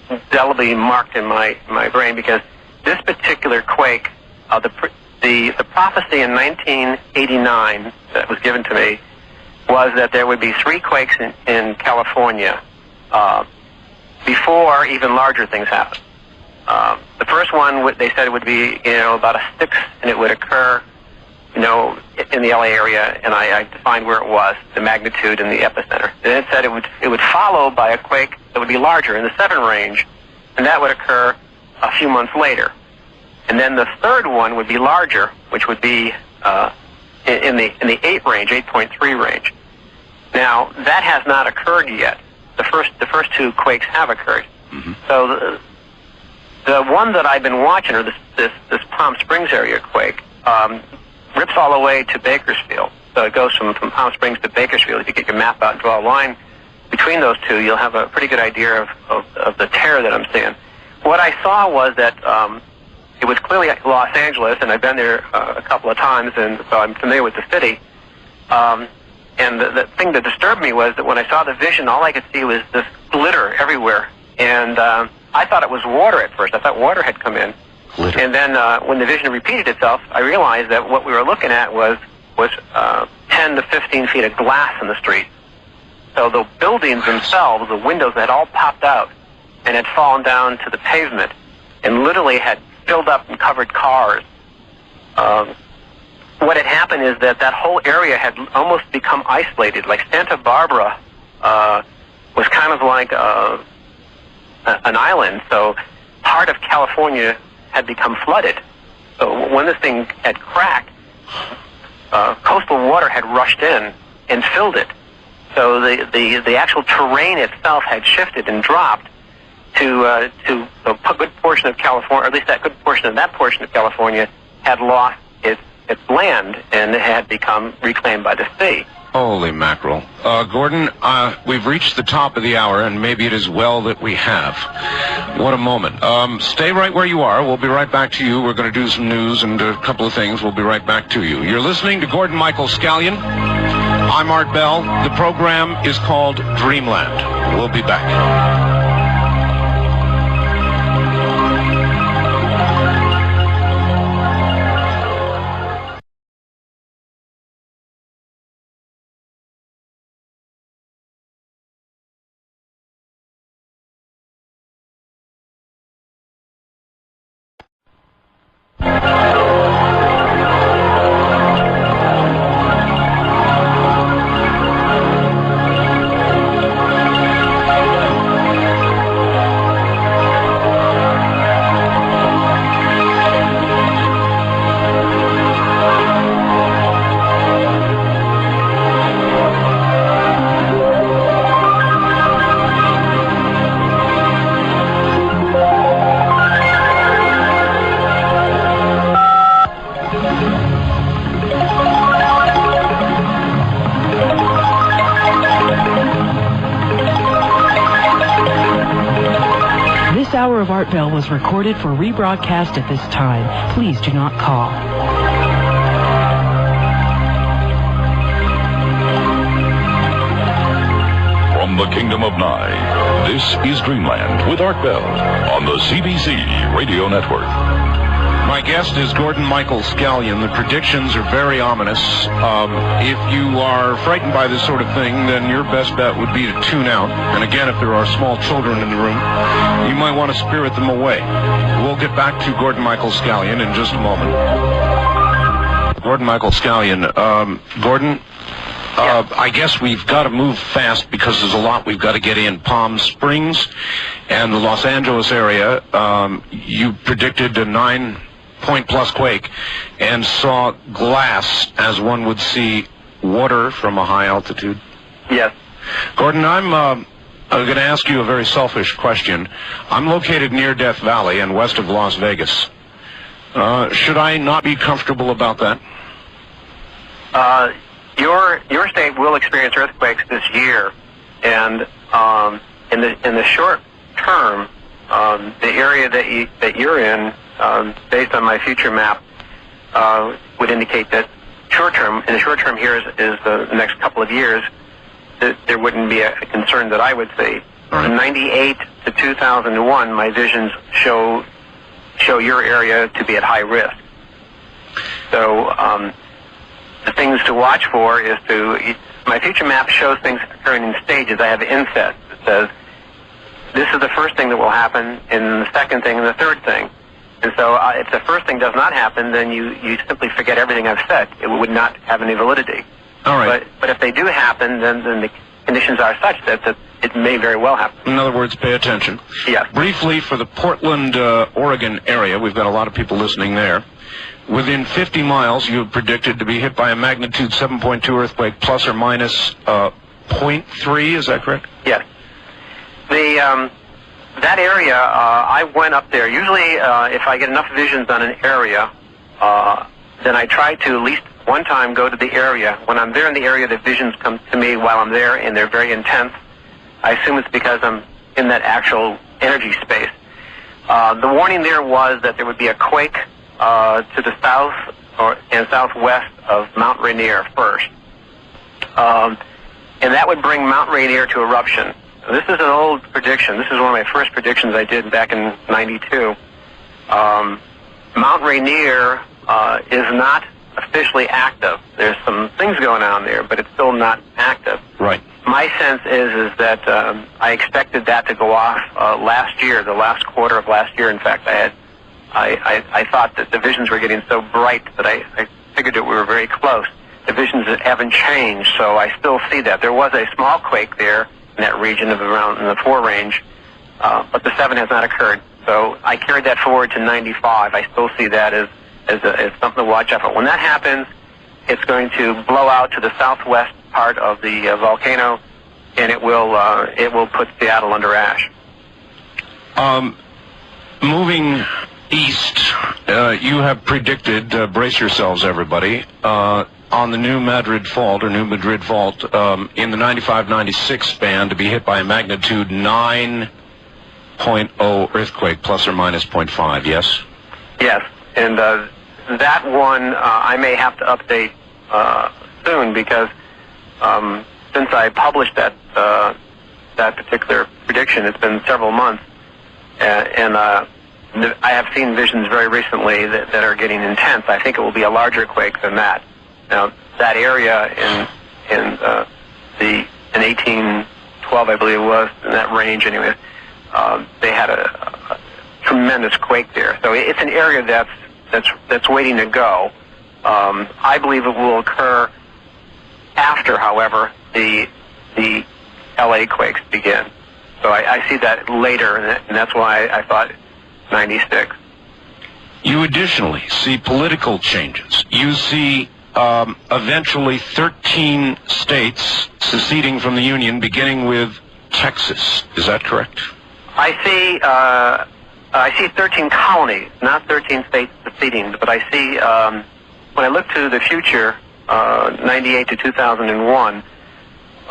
indelibly marked in my brain, because this particular quake, the prophecy in 1989 that was given to me was that there would be 3 quakes in California before even larger things happened. The first one, they said it would be about a 6, and it would occur in the LA area, and I defined where it was, the magnitude and the epicenter. Then it said it would follow by a quake that would be larger in the 7 range, and that would occur a few months later. And then the third one would be larger, which would be in the 8 range, 8.3 range. Now that has not occurred yet. The first 2 quakes have occurred. Mm-hmm. So the one that I've been watching, or this Palm Springs area quake, rips all the way to Bakersfield. So it goes from Palm Springs to Bakersfield. If you get your map out and draw a line between those 2, you'll have a pretty good idea of the terror that I'm seeing. What I saw was that it was clearly Los Angeles, and I've been there a couple of times, and so I'm familiar with the city. And the thing that disturbed me was that when I saw the vision, all I could see was this glitter everywhere. And I thought it was water at first. I thought water had come in. Glitter. And then when the vision repeated itself, I realized that what we were looking at was 10 to 15 feet of glass in the street. So the buildings themselves, the windows had all popped out and had fallen down to the pavement and literally had filled up and covered cars. What had happened is that whole area had almost become isolated, like Santa Barbara was kind of like an island. So part of California had become flooded. So when this thing had cracked, coastal water had rushed in and filled it. So the actual terrain itself had shifted and dropped to a good portion of California, or at least that good portion of that portion of California had lost its land and had become reclaimed by the sea. Holy mackerel. Gordon, we've reached the top of the hour, and maybe it is well that we have. What a moment. Stay right where you are. We'll be right back to you. We're going to do some news and a couple of things. We'll be right back to you. You're listening to Gordon Michael Scallion. I'm Art Bell. The program is called Dreamland. We'll be back. This hour of Art Bell was recorded for rebroadcast at this time. Please do not call. From the Kingdom of Nye, this is Dreamland with Art Bell on the CBC Radio Network. My guest is Gordon Michael Scallion. The predictions are very ominous. If you are frightened by this sort of thing, then your best bet would be to tune out. And again, if there are small children in the room, you might want to spirit them away. We'll get back to Gordon Michael Scallion in just a moment. Gordon Michael Scallion. Gordon, I guess we've got to move fast because there's a lot we've got to get in. Palm Springs and the Los Angeles area, you predicted a 9-point-plus quake and saw glass as one would see water from a high altitude. Yes. Gordon, I'm going to ask you a very selfish question. I'm located near Death Valley and west of Las Vegas. Should I not be comfortable about that? Your state will experience earthquakes this year, and in the short term, the area that you're in, based on my future map, would indicate that in the short term here is the next couple of years, there wouldn't be a concern that I would see. Right. From 98 to 2001, my visions show your area to be at high risk. So the things to watch for is my future map shows things occurring in stages. I have inset that says this is the first thing that will happen, and the second thing, and the third thing. And so if the first thing does not happen, then you simply forget everything I've said. It would not have any validity. All right. But if they do happen, then the conditions are such that it may very well happen. In other words, pay attention. Yes. Briefly, for the Portland, Oregon area, we've got a lot of people listening there. Within 50 miles, you have predicted to be hit by a magnitude 7.2 earthquake, plus or minus 0.3. Is that correct? Yes. That area, I went up there. Usually, if I get enough visions on an area, then I try to at least one time go to the area. When I'm there in the area, the visions come to me while I'm there, and they're very intense. I assume it's because I'm in that actual energy space. The warning there was that there would be a quake to the south and southwest of Mount Rainier first. And that would bring Mount Rainier to eruption. This is an old prediction. This is one of my first predictions I did back in '92. Mount Rainier is not officially active. There's some things going on there, but it's still not active. Right. My sense is that I expected that to go off last year, the last quarter of last year. In fact, I thought that the visions were getting so bright that I figured that we were very close. The visions haven't changed, so I still see that. There was a small quake there, in that region of around in the 4 range, but the 7 has not occurred. So I carried that forward to 95. I still see that as something to watch out for. When that happens, it's going to blow out to the southwest part of the volcano, and it will put Seattle under ash. Moving east, you have predicted, brace yourselves everybody, on the New Madrid Fault, in the 95-96 span to be hit by a magnitude 9.0 earthquake, plus or minus 0.5, yes? Yes, and that one I may have to update soon, because since I published that particular prediction, it's been several months, and I have seen visions very recently that are getting intense. I think it will be a larger quake than that. Now, that area in 1812, I believe it was, in that range anyway, they had a tremendous quake there. So it's an area that's waiting to go. I believe it will occur after, however, the LA quakes begin. So I see that later, and that's why I thought 96. You additionally see political changes. You see eventually 13 states seceding from the Union, beginning with Texas. Is that correct? I see 13 colonies, not 13 states seceding, but I see, when I look to the future, 98 to 2001,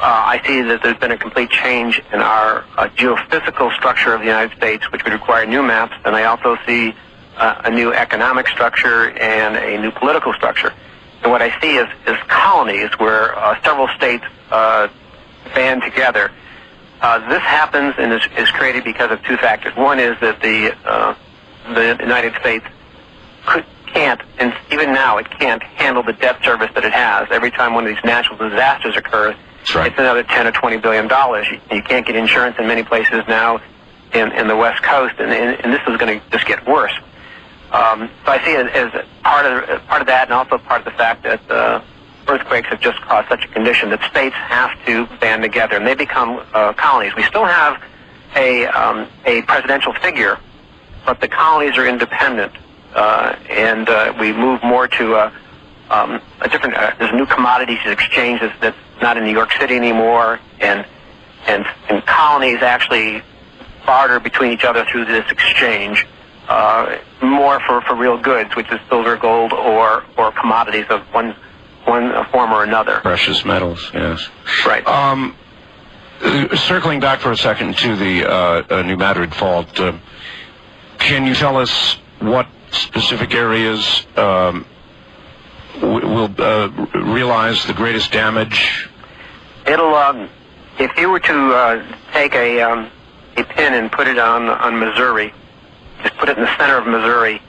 I see that there's been a complete change in our geophysical structure of the United States, which would require new maps, and I also see a new economic structure and a new political structure. And what I see is colonies where several states band together. This happens and is created because of 2 factors. One is that the United States can't, and even now it can't handle the debt service that it has. Every time one of these natural disasters occurs, right, it's another $10 or $20 billion. You can't get insurance in many places now in the West Coast, and this is going to just get worse. So I see it as part of that, and also part of the fact that earthquakes have just caused such a condition that states have to band together, and they become colonies. We still have a presidential figure, but the colonies are independent, and we move more to a different. There's new commodities exchange that's not in New York City anymore, and colonies actually barter between each other through this exchange. More for real goods, which is silver, gold, or commodities of one form or another. Precious metals, yes. Right. Circling back for a second to the New Madrid Fault, can you tell us what specific areas will realize the greatest damage? It'll, if you were to take a pin and put it on Missouri, just put it in the center of Missouri,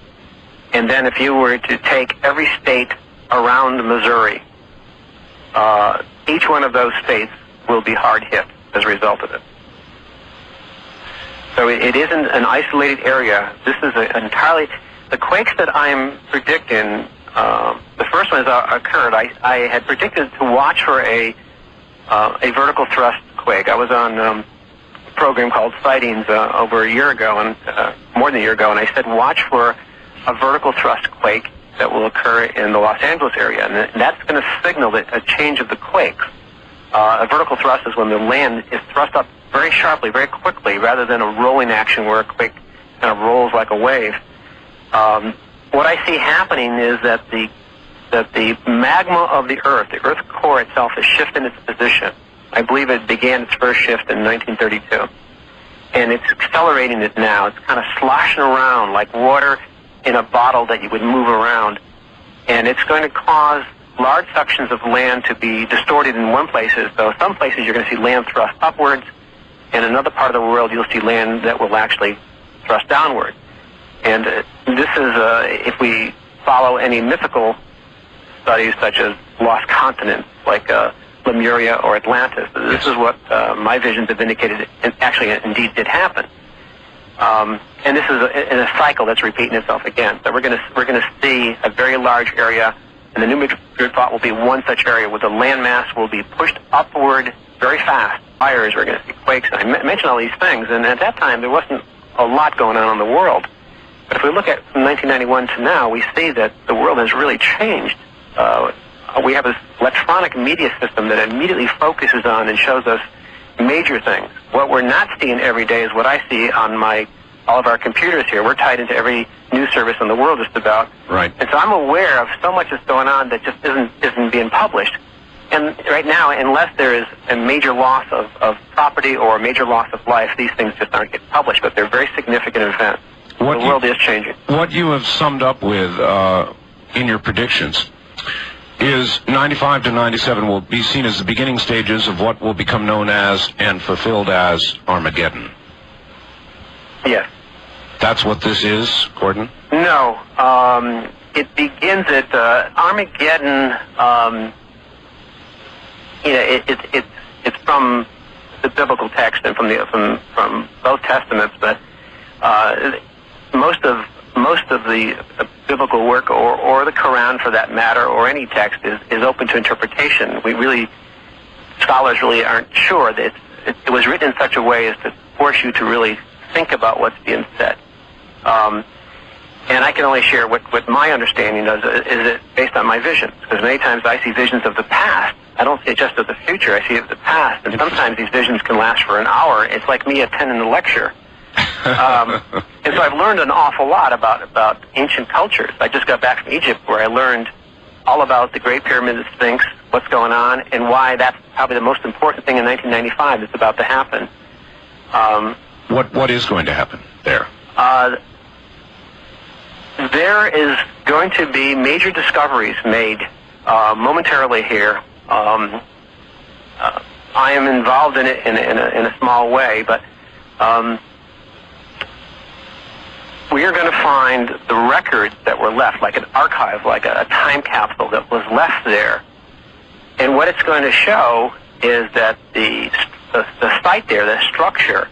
and then if you were to take every state around Missouri, each one of those states will be hard hit as a result of it. So it isn't an isolated area. This is entirely... The quakes that I'm predicting, the first one has occurred. I had predicted to watch for a vertical thrust quake. I was on a program called Sightings over a year ago, and more than a year ago, and I said watch for a vertical thrust quake that will occur in the Los Angeles area, and that's going to signal a change of the quakes. A vertical thrust is when the land is thrust up very sharply, very quickly, rather than a rolling action where a quake kind of rolls like a wave. What I see happening is that the magma of the Earth core itself, is shifting its position. I believe it began its first shift in 1932, and it's accelerating it now. It's kind of sloshing around like water in a bottle that you would move around, and it's going to cause large sections of land to be distorted in one places. So some places you're going to see land thrust upwards, and in another part of the world you'll see land that will actually thrust downward. And this is, if we follow any mythical studies such as lost continents like Lemuria or Atlantis, this is what my visions have indicated, and actually indeed did happen. And this is in a cycle that's repeating itself again. So we're going to see a very large area, and the New Madrid Fault will be one such area where the landmass will be pushed upward very fast, fires, we're going to see quakes. And I mentioned all these things, and at that time there wasn't a lot going on in the world. But if we look at from 1991 to now, we see that the world has really changed. We have this electronic media system that immediately focuses on and shows us major things. What we're not seeing every day is what I see on all of our computers here. We're tied into every news service in the world just about. Right. And so I'm aware of so much that's going on that just isn't being published. And right now, unless there is a major loss of property or a major loss of life, these things just aren't getting published, but they're very significant events. The world is changing. What you have summed up with in your predictions is 95 to 97 will be seen as the beginning stages of what will become known as and fulfilled as Armageddon. Yes. That's what this is, Gordon? No. It begins at Armageddon. It's from the biblical text and from both testaments, but most of the biblical work or the Quran, for that matter, or any text is open to interpretation. Scholars really aren't sure that it was written in such a way as to force you to really think about what's being said. And I can only share what my understanding is it based on my visions, because many times I see visions of the past. I don't see it just of the future. I see it of the past, and sometimes these visions can last for an hour. It's like me attending a lecture. And so I've learned an awful lot about ancient cultures. I just got back from Egypt, where I learned all about the Great Pyramid, the Sphinx, what's going on, and why that's probably the most important thing in 1995 that's about to happen. What is going to happen there? There is going to be major discoveries made momentarily here. I am involved in it in a small way, but we are going to find the records that were left, like an archive, like a time capsule that was left there. And what it's going to show is that the site there, the structure,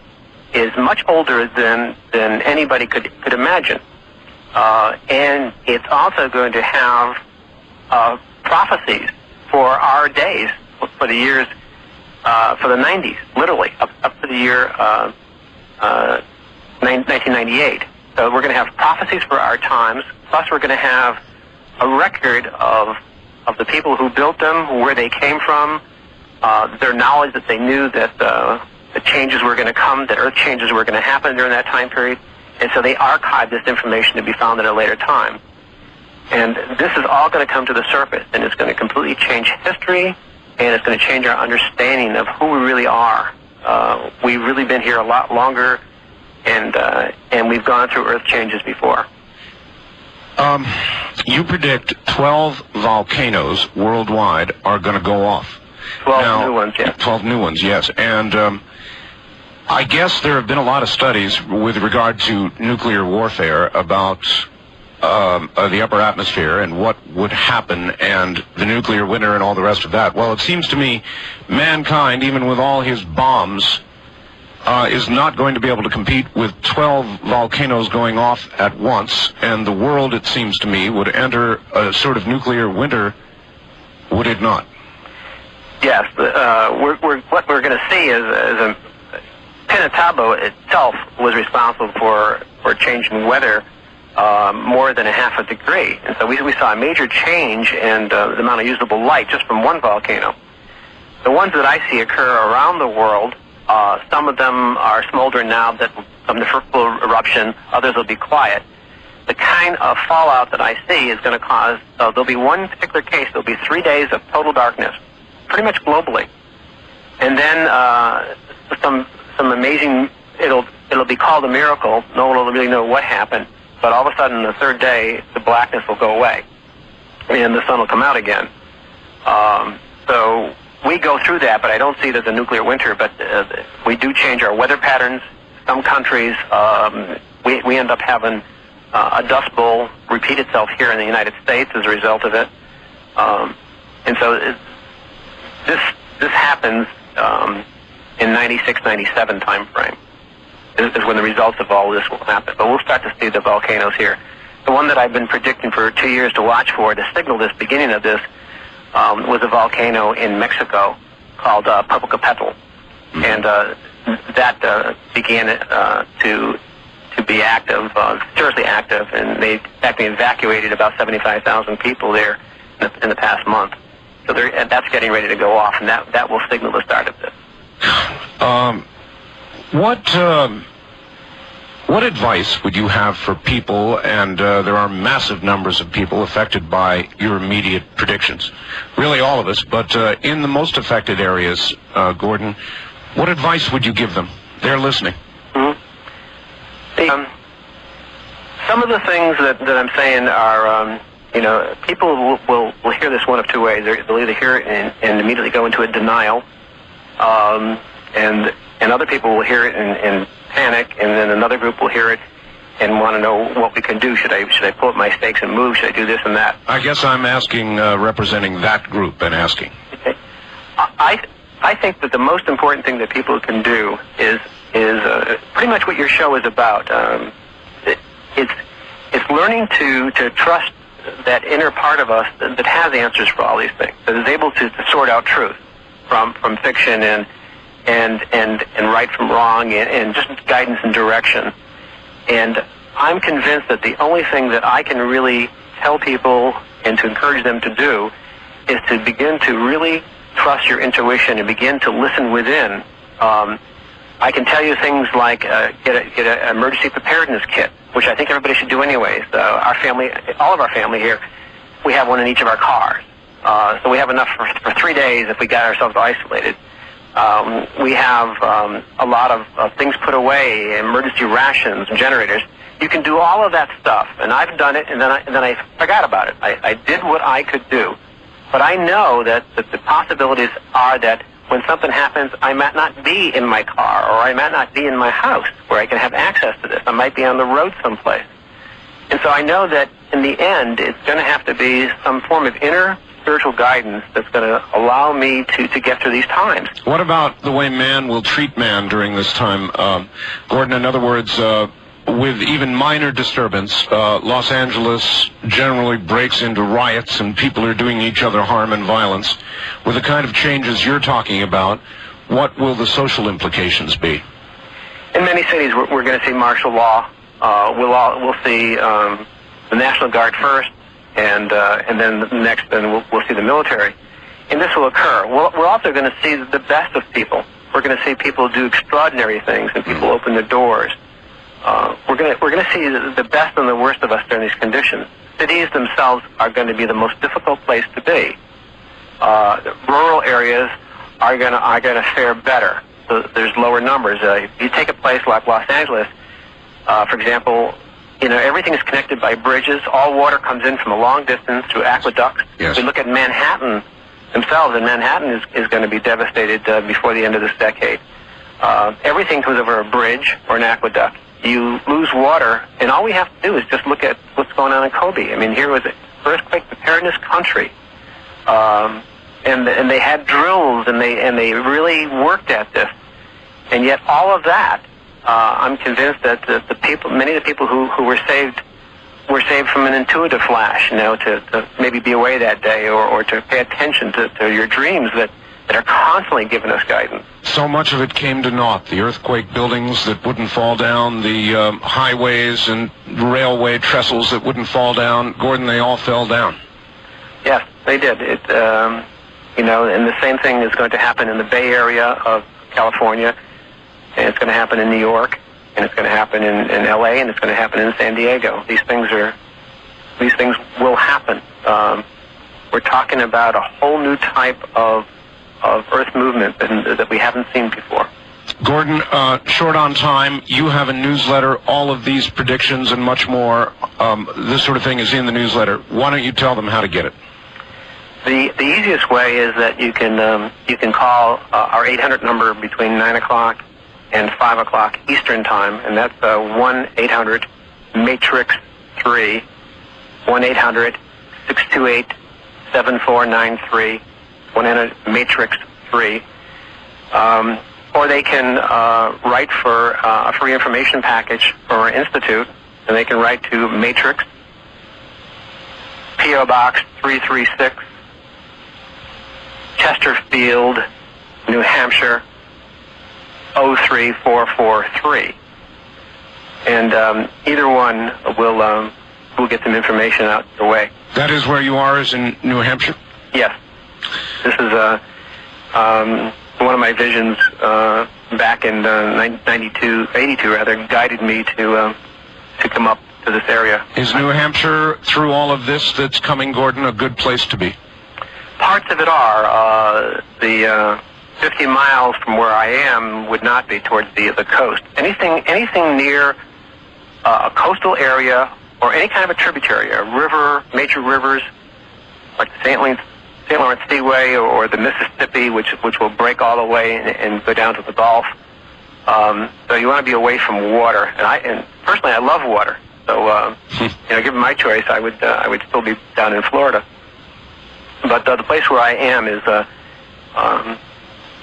is much older than anybody could imagine. And it's also going to have prophecies for our days, for the years, for the 90s, literally, up to the year 1998. So we're going to have prophecies for our times, plus we're going to have a record of the people who built them, where they came from, their knowledge that they knew that the changes were going to come, that earth changes were going to happen during that time period. And so they archived this information to be found at a later time. And this is all going to come to the surface, and it's going to completely change history, and it's going to change our understanding of who we really are. We've really been here a lot longer, and we've gone through earth changes before. You predict 12 volcanoes worldwide are going to go off. 12 new ones, yes. 12 new ones, yes. And I guess there have been a lot of studies with regard to nuclear warfare about the upper atmosphere and what would happen and the nuclear winter and all the rest of that. Well, it seems to me mankind, even with all his bombs, is not going to be able to compete with 12 volcanoes going off at once, and the world, it seems to me, would enter a sort of nuclear winter, would it not? Yes. What we're going to see is a Pinatubo itself was responsible for changing weather more than a half a degree. And so we saw a major change in the amount of usable light just from one volcano. The ones that I see occur around the world, some of them are smoldering now that from the full eruption, others will be quiet. The kind of fallout that I see is going to cause, there'll be one particular case, there'll be 3 days of total darkness, pretty much globally. And then some amazing, it'll be called a miracle. No one will really know what happened. But all of a sudden, the third day, the blackness will go away, and the sun will come out again. So we go through that, but I don't see it as a nuclear winter. But we do change our weather patterns. Some countries, we end up having a dust bowl repeat itself here in the United States as a result of it. And so this happens in 96, 97 time frame. Is when the results of all this will happen. But we'll start to see the volcanoes here. The one that I've been predicting for 2 years to watch for, to signal this beginning of this, was a volcano in Mexico called Popocatépetl. and that began to be active, seriously active, and they actually evacuated about 75,000 people there in the past month. So that's getting ready to go off, and that will signal the start of this. What advice would you have for people, and there are massive numbers of people affected by your immediate predictions, really all of us, but in the most affected areas, Gordon, what advice would you give them? They're listening. Some of the things that I'm saying are, people will hear this one of two ways. They'll either hear it and immediately go into a denial, and other people will hear it and panic, and then another group will hear it and want to know what we can do. Should I pull up my stakes and move? Should I do this and that? I guess I'm asking, representing that group and asking. Okay. I think that the most important thing that people can do is pretty much what your show is about. It's learning to trust that inner part of us that has answers for all these things, that is able to sort out truth from fiction and right from wrong and just guidance and direction. And I'm convinced that the only thing that I can really tell people and to encourage them to do is to begin to really trust your intuition and begin to listen within. I can tell you things like get an emergency preparedness kit, which I think everybody should do anyways. Our family, all of our family here, we have one in each of our cars. So we have enough for 3 days if we got ourselves isolated. We have a lot of things put away, emergency rations, generators. You can do all of that stuff, and I've done it, and then I forgot about it. I did what I could do. But I know that the possibilities are that when something happens, I might not be in my car, or I might not be in my house where I can have access to this. I might be on the road someplace. And so I know that in the end, it's going to have to be some form of inner spiritual guidance that's going to allow me to get through these times. What about the way man will treat man during this time? Gordon, in other words, with even minor disturbance, Los Angeles generally breaks into riots and people are doing each other harm and violence. With the kind of changes you're talking about, what will the social implications be? In many cities, we're going to see martial law. We'll see the National Guard first, and then next, we'll see the military. And this will occur. We're also going to see the best of people. We're going to see people do extraordinary things, and people open the doors. We're going to see the best and the worst of us during these conditions. Cities themselves are going to be the most difficult place to be. Rural areas are going to fare better. So there's lower numbers. If you take a place like Los Angeles, for example, everything is connected by bridges. All water comes in from a long distance through aqueducts. Yes. We look at Manhattan themselves, and Manhattan is going to be devastated before the end of this decade. Everything comes over a bridge or an aqueduct. You lose water, and all we have to do is just look at what's going on in Kobe. I mean, here was an earthquake preparedness country, and they had drills, and they really worked at this. And yet, all of that, I'm convinced that many of the people who were saved from an intuitive flash, to maybe be away that day or to pay attention to your dreams that are constantly giving us guidance. So much of it came to naught. The earthquake buildings that wouldn't fall down, the highways and railway trestles that wouldn't fall down. Gordon, they all fell down. Yes, they did. And the same thing is going to happen in the Bay Area of California, and it's going to happen in New York, and it's going to happen in L.A., and it's going to happen in San Diego. These things will happen. We're talking about a whole new type of Earth movement that we haven't seen before. Gordon, short on time, you have a newsletter. All of these predictions and much more, this sort of thing is in the newsletter. Why don't you tell them how to get it? The easiest way is that you can call our 800 number between 9 o'clock and 5 o'clock Eastern Time, and that's 1-800-MATRIX-3, 1-800-628-7493, 1-800-MATRIX-3. Or they can write for a free information package for our institute, and they can write to Matrix, P.O. Box 336, Chesterfield, New Hampshire, 03443. And either one will get some information out the way. That is where you are, is in New Hampshire? Yes. This is one of my visions back in 82 rather, guided me to come up to this area. Is New Hampshire, through all of this that's coming, Gordon, a good place to be? Parts of it are. The 50 miles from where I am would not be towards the coast. Anything near a coastal area or any kind of a tributary, a river, major rivers, like the St. Lawrence Seaway or the Mississippi, which will break all the way and go down to the Gulf. So you want to be away from water. And personally, I love water. So, given my choice, I would still be down in Florida. But the place where I am is,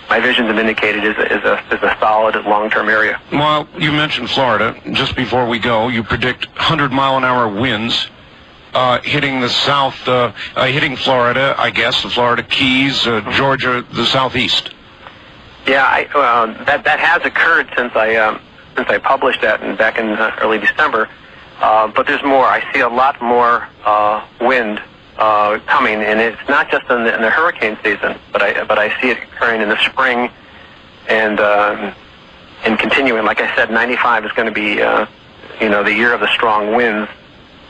my visions have indicated, is a solid long-term area. Well, you mentioned Florida. Just before we go, you predict 100-mile-an-hour winds hitting the south, hitting Florida, I guess, the Florida Keys, Georgia, the southeast. Yeah, that has occurred since I published that back in early December. But there's more. I see a lot more wind coming, and it's not just in the hurricane season, but I see it occurring in the spring and continuing. Like I said, 95 is going to be the year of the strong winds,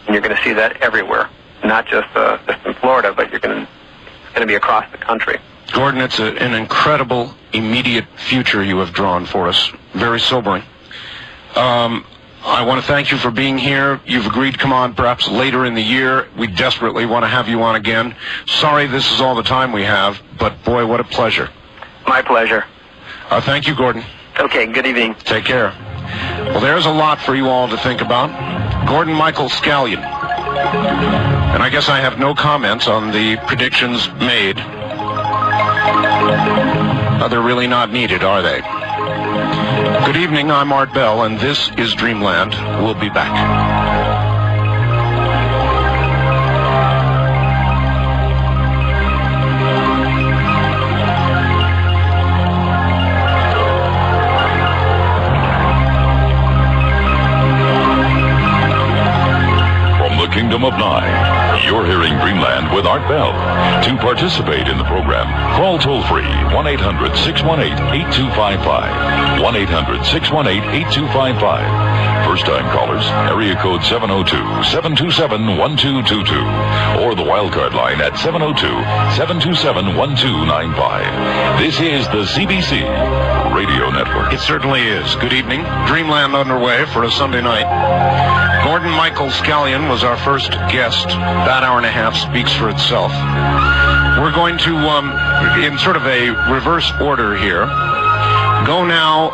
and you're going to see that everywhere, not just in Florida, but it's going to be across the country. Gordon, it's an incredible immediate future you have drawn for us. Very sobering. I want to thank you for being here. You've agreed to come on perhaps later in the year. We desperately want to have you on again. Sorry this is all the time we have, but boy, what a pleasure. My pleasure. Thank you, Gordon. Okay, good evening. Take care. Well, there's a lot for you all to think about. Gordon Michael Scallion. And I guess I have no comments on the predictions made. They're really not needed, are they? Good evening, I'm Art Bell, and this is Dreamland. We'll be back. Kingdom of Nye. You're hearing Dreamland with Art Bell. To participate in the program, call toll-free 1-800-618-8255. 1-800-618-8255. First-time callers, area code 702-727-1222. Or the wildcard line at 702-727-1295. This is the CBC Radio Network. It certainly is. Good evening. Dreamland underway for a Sunday night. Gordon Michael Scallion was our first guest. That hour and a half speaks for itself. We're going to, in sort of a reverse order here, go now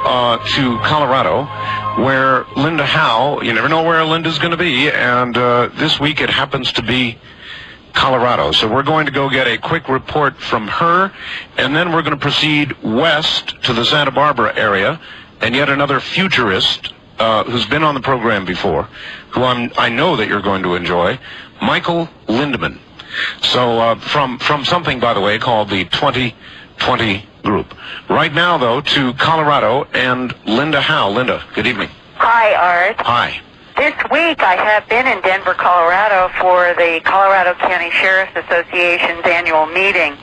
to Colorado, where Linda Howe, you never know where Linda's going to be, and this week it happens to be Colorado. So we're going to go get a quick report from her, and then we're going to proceed west to the Santa Barbara area, and yet another futurist who's been on the program before, who I know that you're going to enjoy, Michael Lindemann. So from something, by the way, called the 2020 Group. Right now, though, to Colorado and Linda Howe. Linda, good evening. Hi, Art. Hi. This week I have been in Denver, Colorado for the Colorado County Sheriff's Association's annual meeting.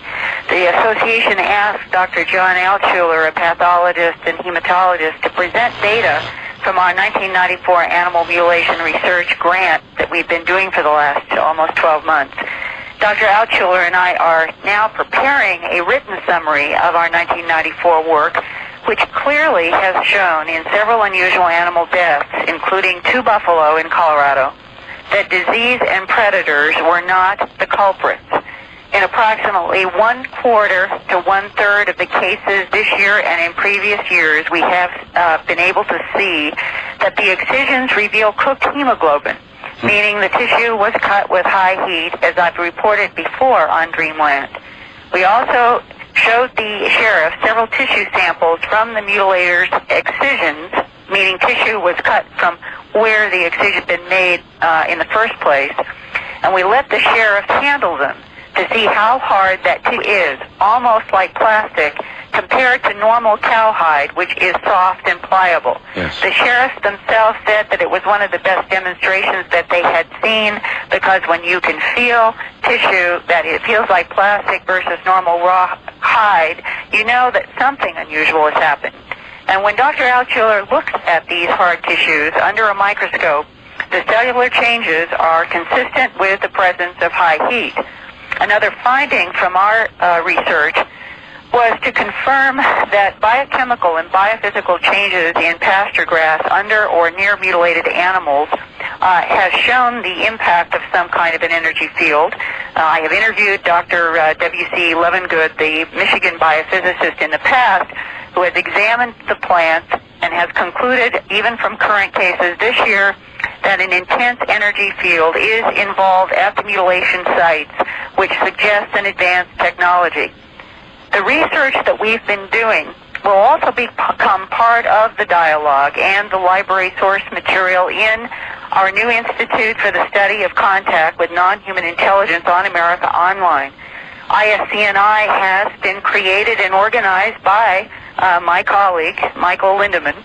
The association asked Dr. John Altshuler, a pathologist and hematologist, to present data from our 1994 animal mutilation research grant that we've been doing for the last almost 12 months. Dr. Altshuler and I are now preparing a written summary of our 1994 work, which clearly has shown in several unusual animal deaths, including 2 buffalo in Colorado, that disease and predators were not the culprits. In approximately 1/4 to 1/3 of the cases this year and in previous years, we have been able to see that the excisions reveal cooked hemoglobin, meaning the tissue was cut with high heat, as I've reported before on Dreamland. We also showed the sheriff several tissue samples from the mutilator's excisions, meaning tissue was cut from where the excision had been made in the first place, and we let the sheriff handle them to see how hard that tissue is, almost like plastic, compared to normal cowhide, which is soft and pliable. Yes. The sheriffs themselves said that it was one of the best demonstrations that they had seen, because when you can feel tissue that it feels like plastic versus normal raw hide, you know that something unusual has happened. And when Dr. Altshuler looks at these hard tissues under a microscope, the cellular changes are consistent with the presence of high heat. Another finding from our research was to confirm that biochemical and biophysical changes in pasture grass under or near mutilated animals has shown the impact of some kind of an energy field. I have interviewed Dr. W.C. Levengood, the Michigan biophysicist, in the past, who has examined the plants and has concluded, even from current cases this year, that an intense energy field is involved at the mutilation sites, which suggests an advanced technology. The research that we've been doing will also become part of the dialogue and the library source material in our new Institute for the Study of Contact with Non-Human Intelligence on America Online. ISCNI has been created and organized by my colleague, Michael Lindemann,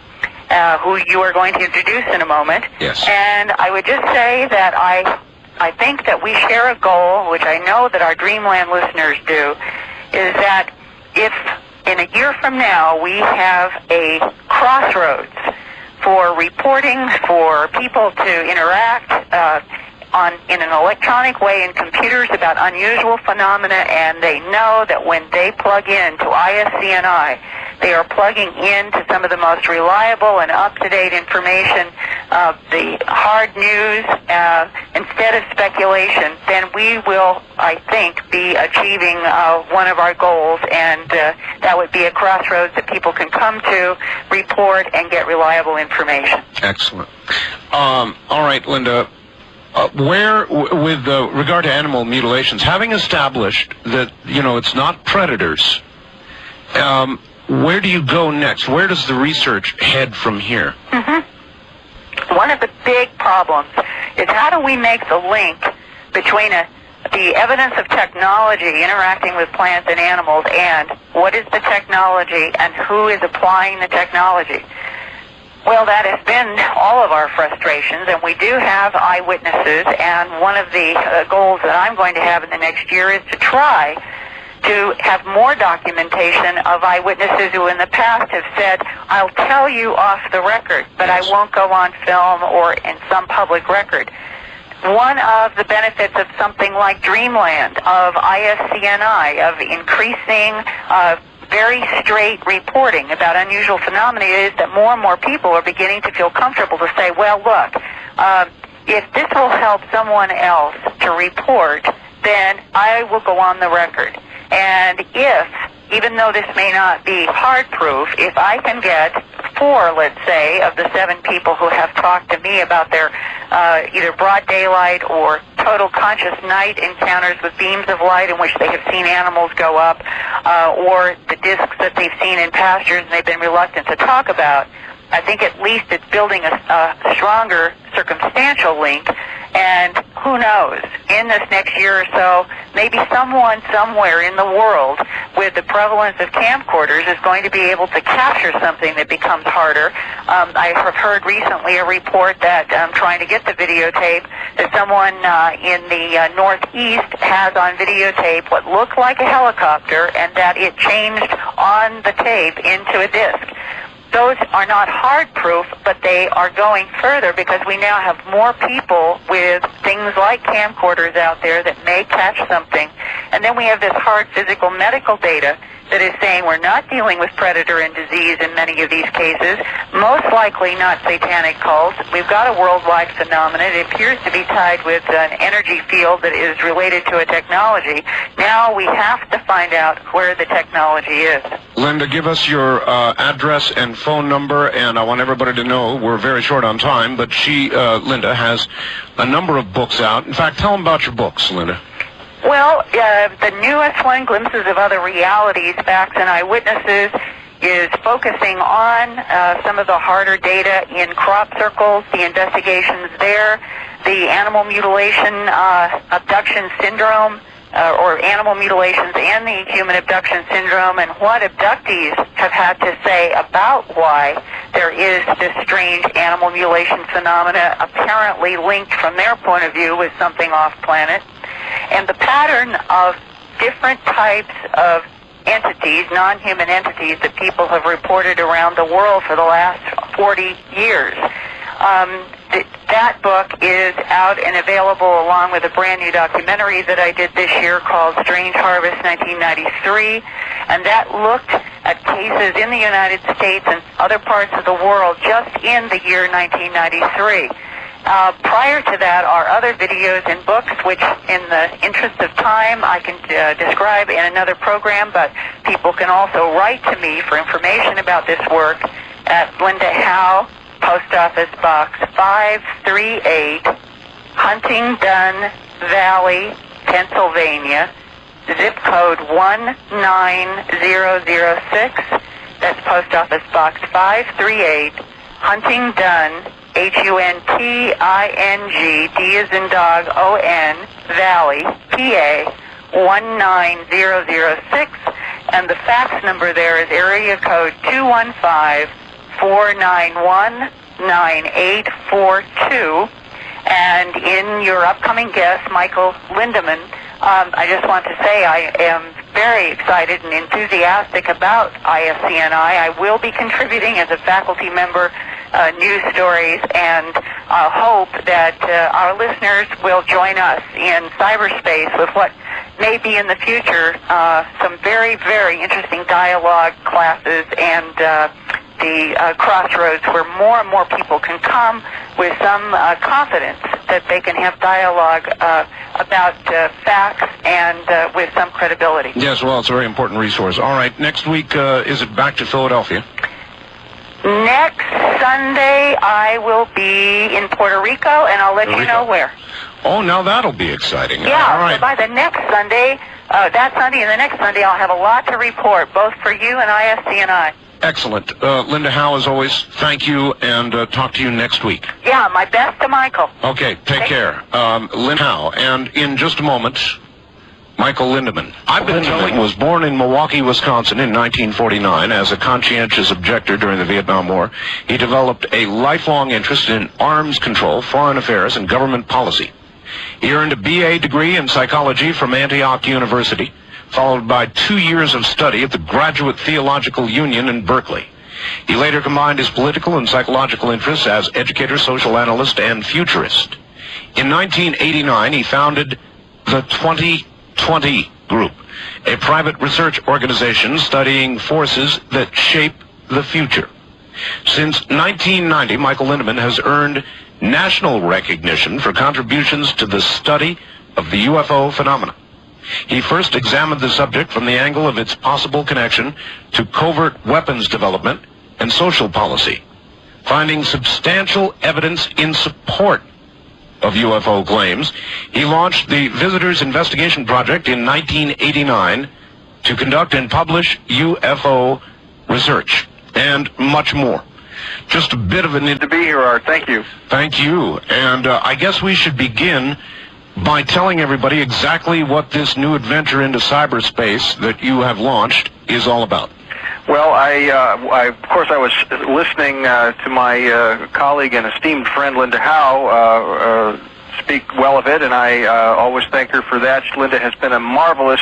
who you are going to introduce in a moment. Yes. And I would just say that I think that we share a goal, which I know that our Dreamland listeners do, is that if in a year from now we have a crossroads for reporting, for people to interact in an electronic way in computers about unusual phenomena, and they know that when they plug in to ISCNI, they are plugging into some of the most reliable and up-to-date information, the hard news, instead of speculation, then we will, I think, be achieving one of our goals, and that would be a crossroads that people can come to, report, and get reliable information. Excellent. All right, Linda. With regard to animal mutilations, having established that, it's not predators, where do you go next? Where does the research head from here? Mm-hmm. One of the big problems is how do we make the link between the evidence of technology interacting with plants and animals and what is the technology and who is applying the technology? Well, that has been all of our frustrations, and we do have eyewitnesses, and one of the goals that I'm going to have in the next year is to try to have more documentation of eyewitnesses who in the past have said, I'll tell you off the record, but I won't go on film or in some public record. One of the benefits of something like Dreamland, of ISCNI, of increasing very straight reporting about unusual phenomena is that more and more people are beginning to feel comfortable to say, well, look, if this will help someone else to report, then I will go on the record. And if, even though this may not be hard proof, if I can get 4, let's say, of the 7 people who have talked to me about their either broad daylight or total conscious night encounters with beams of light in which they have seen animals go up, or the discs that they've seen in pastures and they've been reluctant to talk about, I think at least it's building a stronger circumstantial link. And who knows, in this next year or so, maybe someone somewhere in the world with the prevalence of camcorders is going to be able to capture something that becomes harder. I have heard recently a report that trying to get the videotape, that someone in the Northeast has on videotape what looked like a helicopter, and that it changed on the tape into a disc. Those are not hard proof, but they are going further because we now have more people with things like camcorders out there that may catch something. And then we have this hard physical medical data that is saying we're not dealing with predator and disease in many of these cases, most likely not satanic cults. We've got a worldwide phenomenon. It appears to be tied with an energy field that is related to a technology. Now we have to find out where the technology is. Linda, give us your address and phone number, and I want everybody to know we're very short on time, but Linda, has a number of books out. In fact, tell them about your books, Linda. Well, the newest one, Glimpses of Other Realities, Facts and Eyewitnesses, is focusing on some of the harder data in crop circles, the investigations there, the animal mutilation abduction syndrome or animal mutilations and the human abduction syndrome, and what abductees have had to say about why there is this strange animal mutilation phenomena apparently linked from their point of view with something off-planet, and the pattern of different types of entities, non-human entities, that people have reported around the world for the last 40 years. That book is out and available along with a brand new documentary that I did this year called Strange Harvest 1993, and that looked at cases in the United States and other parts of the world just in the year 1993. Prior to that are other videos and books, which in the interest of time I can describe in another program, but people can also write to me for information about this work at Linda Howe, Post Office Box 538, Huntingdon Valley, Pennsylvania, zip code 19006. That's Post Office Box 538, Huntingdon, Hunting, D as in dog, O-N, Valley, PA, 19006, and the fax number there is area code 215-491-9842. And in your upcoming guest, Michael Lindemann, I just want to say I am very excited and enthusiastic about ISCNI. I will be contributing as a faculty member news stories, and hope that our listeners will join us in cyberspace with what may be in the future some very, very interesting dialogue classes and the crossroads where more and more people can come with some confidence that they can have dialogue about facts and with some credibility. Yes, well, it's a very important resource. All right, next week, is it back to Philadelphia? Next Sunday, I will be in Puerto Rico, and I'll let you know where. Oh, now that'll be exciting. Yeah, all right. So by the next Sunday, that Sunday and the next Sunday, I'll have a lot to report, both for you and ISCNI. Excellent. Linda Howe, as always, thank you, and talk to you next week. Yeah, my best to Michael. Okay, take care. Linda Howe, and in just a moment, Michael Lindemann. Lindemann was born in Milwaukee, Wisconsin in 1949 as a conscientious objector during the Vietnam War. He developed a lifelong interest in arms control, foreign affairs, and government policy. He earned a BA degree in psychology from Antioch University, followed by 2 years of study at the Graduate Theological Union in Berkeley. He later combined his political and psychological interests as educator, social analyst, and futurist. In 1989, he founded the 2020 Group, a private research organization studying forces that shape the future. Since 1990, Michael Lindemann has earned national recognition for contributions to the study of the UFO phenomena. He first examined the subject from the angle of its possible connection to covert weapons development and social policy, finding substantial evidence in support of UFO claims. He launched the Visitors Investigation Project in 1989 to conduct and publish UFO research, and much more. Just a bit of an... To be here, Art. Thank you. Thank you. And I guess we should begin by telling everybody exactly what this new adventure into cyberspace that you have launched is all about. Well, of course, I was listening to my colleague and esteemed friend Linda Howe speak well of it, and I always thank her for that. Linda has been a marvelous,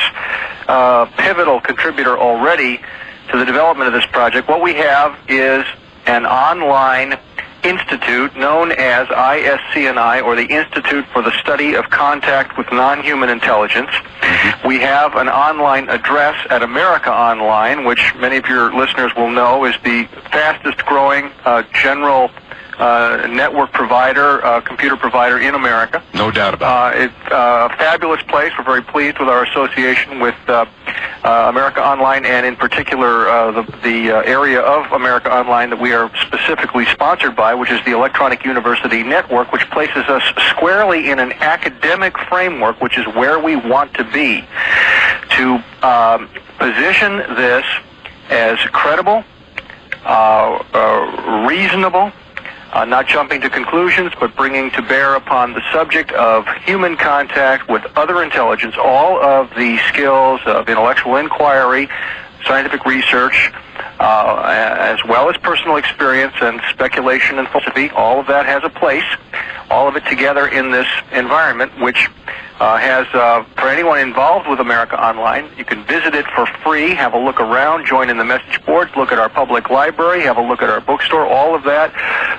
pivotal contributor already to the development of this project. What we have is an online institute known as ISCNI, or the Institute for the Study of Contact with Non-Human Intelligence. We have an online address at America Online, which many of your listeners will know is the fastest growing general network provider, computer provider in America. No doubt about it. It's a fabulous place. We're very pleased with our association with America Online, and in particular the area of America Online that we are specifically sponsored by, which is the Electronic University Network, which places us squarely in an academic framework, which is where we want to be, to position this as credible, reasonable, not jumping to conclusions, but bringing to bear upon the subject of human contact with other intelligence all of the skills of intellectual inquiry, scientific research, as well as personal experience and speculation and philosophy. All of that has a place, all of it together in this environment, which has, for anyone involved with America Online, you can visit it for free, have a look around, join in the message boards, look at our public library, have a look at our bookstore, all of that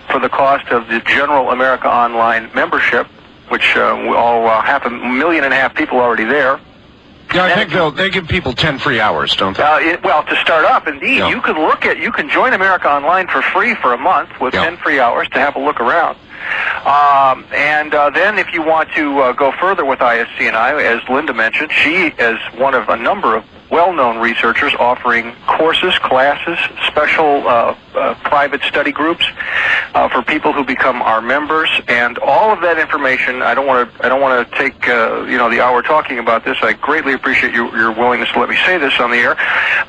for the cost of the general America Online membership, which all 500,000 people already there. Yeah, I think they give people 10 free hours, don't they? Well, to start up, indeed, Yeah. you can join America Online for free for a month with 10 free hours to have a look around. Then if you want to go further with ISCNI, as Linda mentioned, she is one of a number of well-known researchers offering courses, classes, special private study groups for people who become our members, and all of that information. I don't want to take the hour talking about this. I greatly appreciate your willingness to let me say this on the air.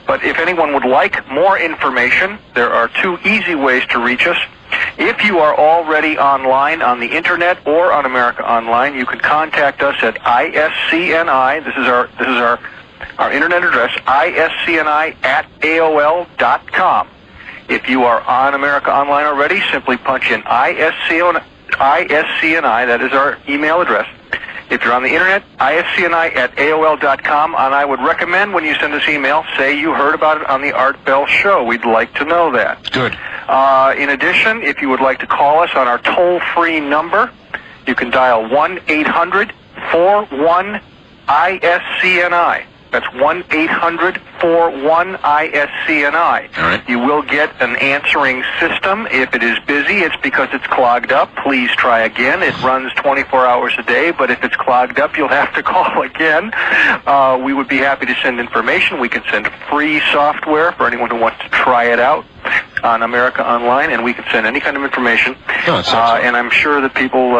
But if anyone would like more information, there are two easy ways to reach us. If you are already online on the internet or on America Online, you can contact us at ISCNI. This is our internet address, ISCNI@AOL.com. If you are on America Online already, simply punch in ISCNI, that is our email address. If you're on the internet, ISCNI@AOL.com, and I would recommend when you send us email, say you heard about it on the Art Bell Show. We'd like to know that. Good. In addition, if you would like to call us on our toll-free number, you can dial 1-800-41-ISCNI. That's 1-800-41-ISCNI. All right. You will get an answering system. If it is busy, it's because it's clogged up. Please try again. It runs 24 hours a day, but if it's clogged up, you'll have to call again. We would be happy to send information. We can send free software for anyone who wants to try it out on America Online, and we can send any kind of information. Oh, that's excellent. And I'm sure that people,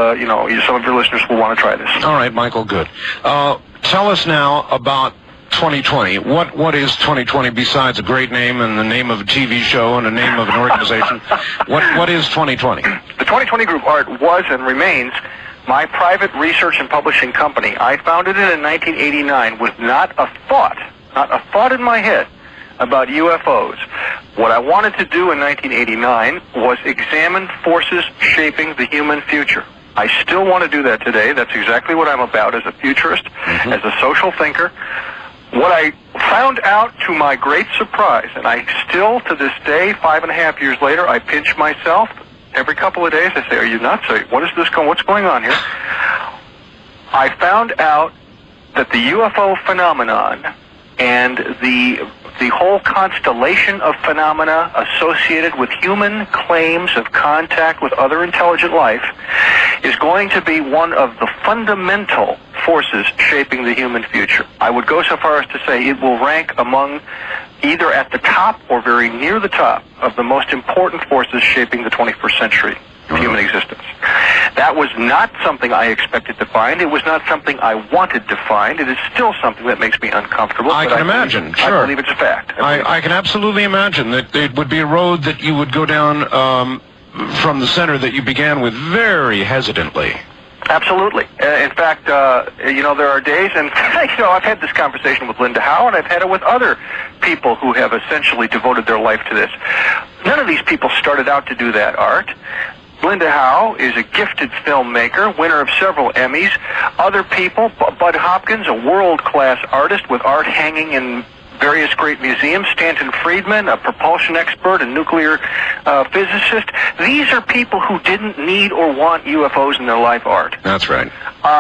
some of your listeners will want to try this. All right, Michael, good. Tell us now about 2020. What is 2020 besides a great name and the name of a TV show and the name of an organization? What is 2020? The 2020 Group Art was and remains my private research and publishing company. I founded it in 1989 with not a thought in my head about UFOs. What I wanted to do in 1989 was examine forces shaping the human future. I still want to do that today. That's exactly what I'm about as a futurist, as a social thinker. What I found out, to my great surprise, and I still to this day, 5.5 years later, I pinch myself every couple of days. I say, "Are you nuts? What's going on here?" I found out that the UFO phenomenon and the whole constellation of phenomena associated with human claims of contact with other intelligent life is going to be one of the fundamental forces shaping the human future. I would go so far as to say it will rank among either at the top or very near the top of the most important forces shaping the 21st century of human existence. That was not something I expected to find. It was not something I wanted to find. It is still something that makes me uncomfortable. I can imagine, sure. I believe it's a fact. I can absolutely imagine that it would be a road that you would go down from the center that you began with very hesitantly. Absolutely. In fact, there are days, and I've had this conversation with Linda Howe, and I've had it with other people who have essentially devoted their life to this. None of these people started out to do that art. Linda Howe is a gifted filmmaker, winner of several Emmys. Other people, Bud Hopkins, a world-class artist with art hanging in various great museums. Stanton Friedman, a propulsion expert, a nuclear physicist. These are people who didn't need or want UFOs in their life art. That's right.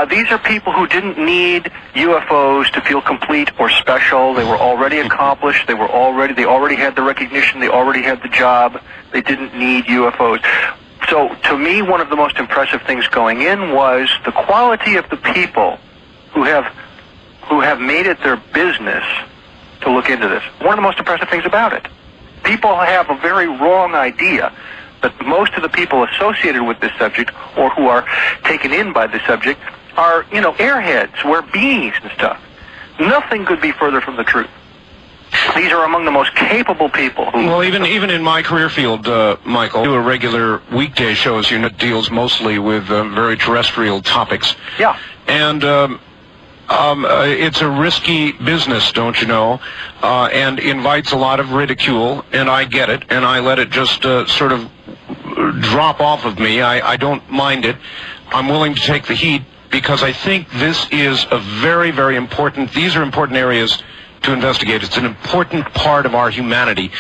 These are people who didn't need UFOs to feel complete or special. They were already accomplished. They already had the recognition. They already had the job. They didn't need UFOs. So, to me, one of the most impressive things going in was the quality of the people who have made it their business to look into this. One of the most impressive things about it. People have a very wrong idea that most of the people associated with this subject or who are taken in by the subject are, airheads, we're beings and stuff. Nothing could be further from the truth. These are among the most capable people who... Well, even in my career field, Michael, I do a regular weekday show, as you know, deals mostly with very terrestrial topics. Yeah. And it's a risky business, don't you know, and invites a lot of ridicule, and I get it, and I let it just sort of drop off of me. I don't mind it. I'm willing to take the heat, because I think this is a very, very important, these are important areas to investigate. It's an important part of our humanity,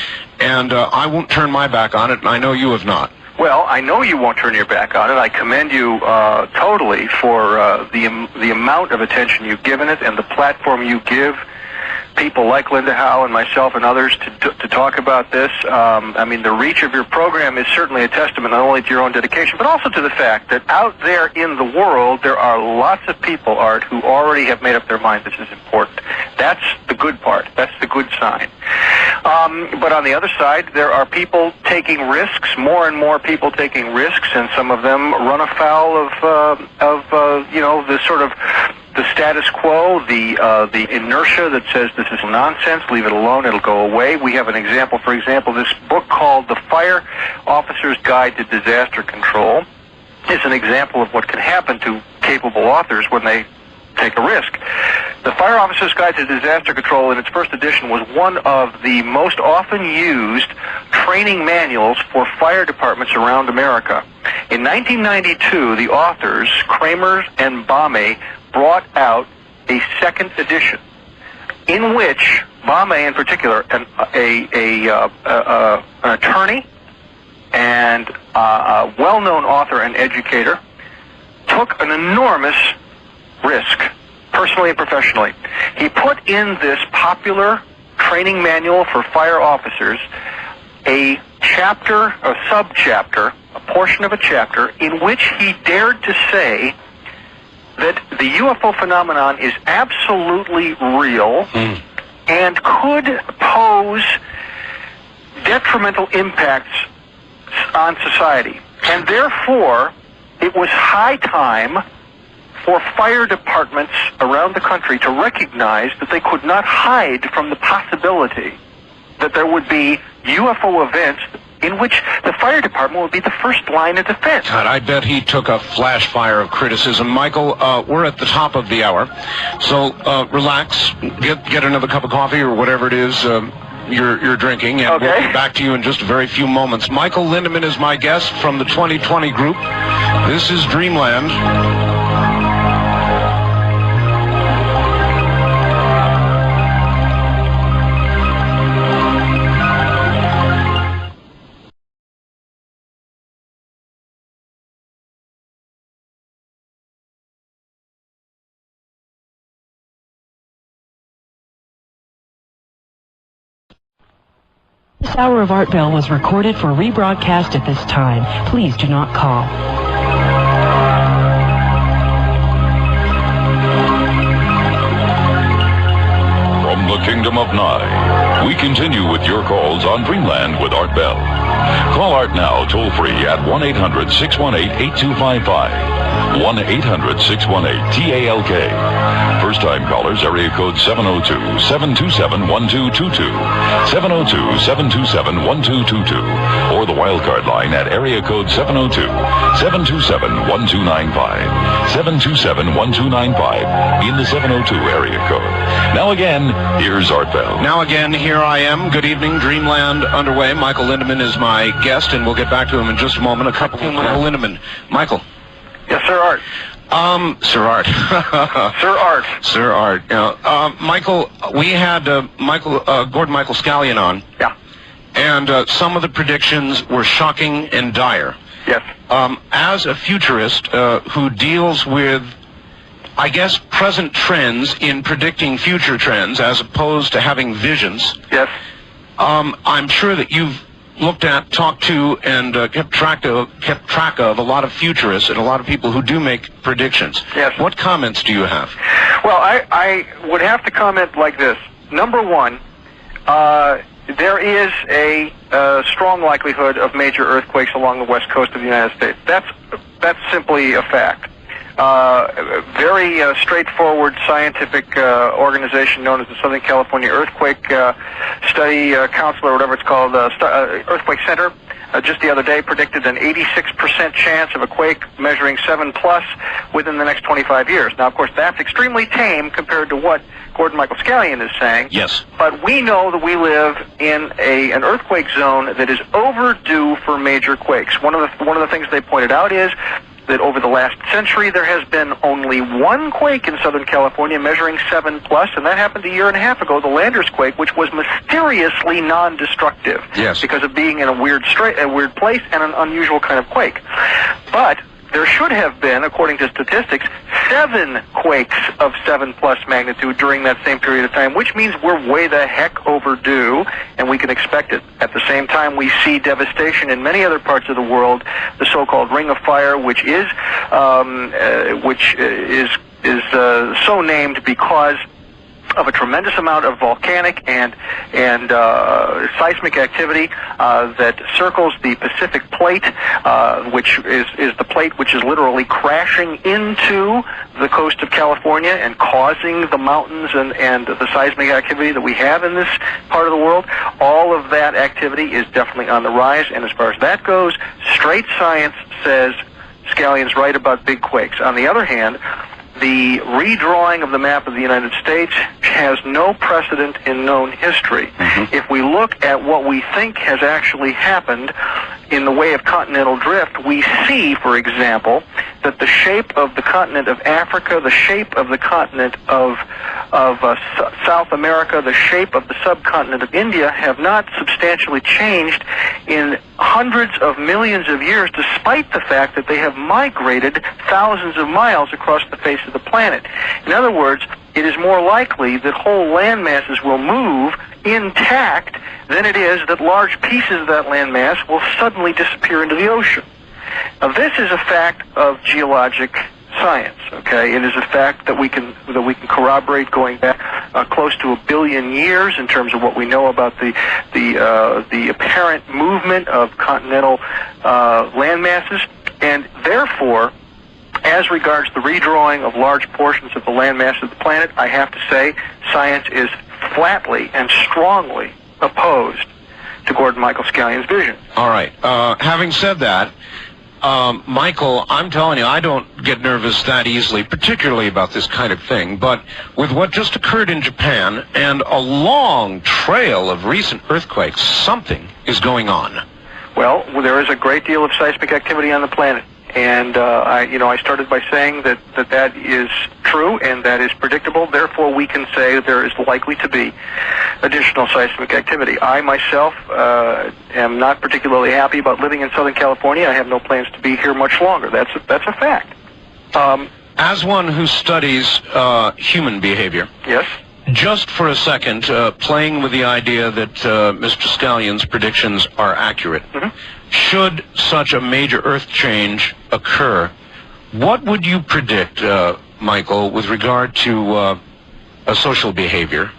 and I won't turn my back on it, and I know you have not. Well, I know you won't turn your back on it. I commend you totally for the amount of attention you've given it and the platform you give people like Linda Howe and myself and others to talk about this. I mean, the reach of your program is certainly a testament not only to your own dedication, but also to the fact that out there in the world, there are lots of people, Art, who already have made up their mind this is important. That's the good part. That's the good sign. But on the other side, there are people taking risks, more and more people taking risks, and some of them run afoul of you know, the sort of the status quo, the inertia that says this is nonsense, leave it alone, it'll go away. We have an example, for example, this book called The Fire Officer's Guide to Disaster Control is an example of what can happen to capable authors when they take a risk. The Fire Officer's Guide to Disaster Control in its first edition was one of the most often used training manuals for fire departments around America. In 1992, the authors, Kramer and Bame, brought out a second edition in which Bame, in particular, an attorney and a well-known author and educator, took an enormous risk, personally and professionally. He put in this popular training manual for fire officers a chapter, a sub-chapter, a portion of a chapter, in which he dared to say that the UFO phenomenon is absolutely real and could pose detrimental impacts on society. And therefore, it was high time for fire departments around the country to recognize that they could not hide from the possibility that there would be UFO events in which the fire department would be the first line of defense. God, I bet he took a flash fire of criticism. Michael, we're at the top of the hour, so relax, get another cup of coffee or whatever it is you're drinking, and okay. We'll be back to you in just a very few moments. Michael Lindemann is my guest from the 2020 group. This is Dreamland. This hour of Art Bell was recorded for rebroadcast at this time. Please do not call. From the Kingdom of Nye, we continue with your calls on Dreamland with Art Bell. Call Art now toll free at 1-800-618-8255. 1-800-618-TALK. First-time callers, area code 702-727-1222. 702-727-1222. Or the wildcard line at area code 702-727-1295. 727-1295 in the 702 area code. Now again, here's Art Bell. Now again, here I am. Good evening. Dreamland underway. Michael Lindemann is my guest, and we'll get back to him in just a moment. A couple of Lindemann. Michael. Yes, Sir Art. Sir Art. Sir Art. Sir Art. Michael, we had Gordon Michael Scallion on. Yeah. And some of the predictions were shocking and dire. Yes. As a futurist who deals with, I guess, present trends in predicting future trends as opposed to having visions. Yes. I'm sure that you've looked at, talked to, and kept track of a lot of futurists and a lot of people who do make predictions. Yes. What comments do you have? Well, I would have to comment like this. Number one, there is a strong likelihood of major earthquakes along the west coast of the United States. That's simply a fact. very straightforward scientific organization known as the Southern California Earthquake Study Council, or whatever it's called, Earthquake Center, just the other day predicted an 86% chance of a quake measuring 7+ within the next 25 years. Now, of course, that's extremely tame compared to what Gordon Michael Scallion is saying. Yes. But we know that we live in an earthquake zone that is overdue for major quakes. One of the things they pointed out is that over the last century there has been only one quake in Southern California measuring 7+, and that happened a year and a half ago, the Landers quake, which was mysteriously non-destructive. Yes. Because of being in a weird place and an unusual kind of quake. But there should have been, according to statistics, 7 quakes of 7+ magnitude during that same period of time, which means we're way the heck overdue, and we can expect it. At the same time, we see devastation in many other parts of the world, the so-called Ring of Fire, which is so named because of a tremendous amount of volcanic and seismic activity that circles the Pacific Plate, which is the plate which is literally crashing into the coast of California and causing the mountains and the seismic activity that we have in this part of the world. All of that activity is definitely on the rise, and as far as that goes, straight science says Scallion's right about big quakes. On the other hand, the redrawing of the map of the United States has no precedent in known history. Mm-hmm. If we look at what we think has actually happened in the way of continental drift, we see, for example, that the shape of the continent of Africa, the shape of the continent of South America, the shape of the subcontinent of India have not substantially changed in hundreds of millions of years, despite the fact that they have migrated thousands of miles across the face of the planet. In other words, it is more likely that whole land masses will move intact than it is that large pieces of that land mass will suddenly disappear into the ocean. Now, this is a fact of geologic science. Okay, it is a fact that we can corroborate going back close to 1 billion years in terms of what we know about the apparent movement of continental land masses, and therefore, as regards the redrawing of large portions of the landmass of the planet, I have to say science is flatly and strongly opposed to Gordon Michael Scallion's vision. All right. Having said that, Michael, I'm telling you, I don't get nervous that easily, particularly about this kind of thing, but with what just occurred in Japan and a long trail of recent earthquakes, something is going on. Well, there is a great deal of seismic activity on the planet. And I started by saying that is true and that is predictable. Therefore, we can say there is likely to be additional seismic activity. I myself am not particularly happy about living in Southern California. I have no plans to be here much longer. That's a fact. As one who studies human behavior, yes. Just for a second, playing with the idea that Mr. Scallion's predictions are accurate. Mm-hmm. Should such a major earth change occur, what would you predict, Michael, with regard to a social behavior?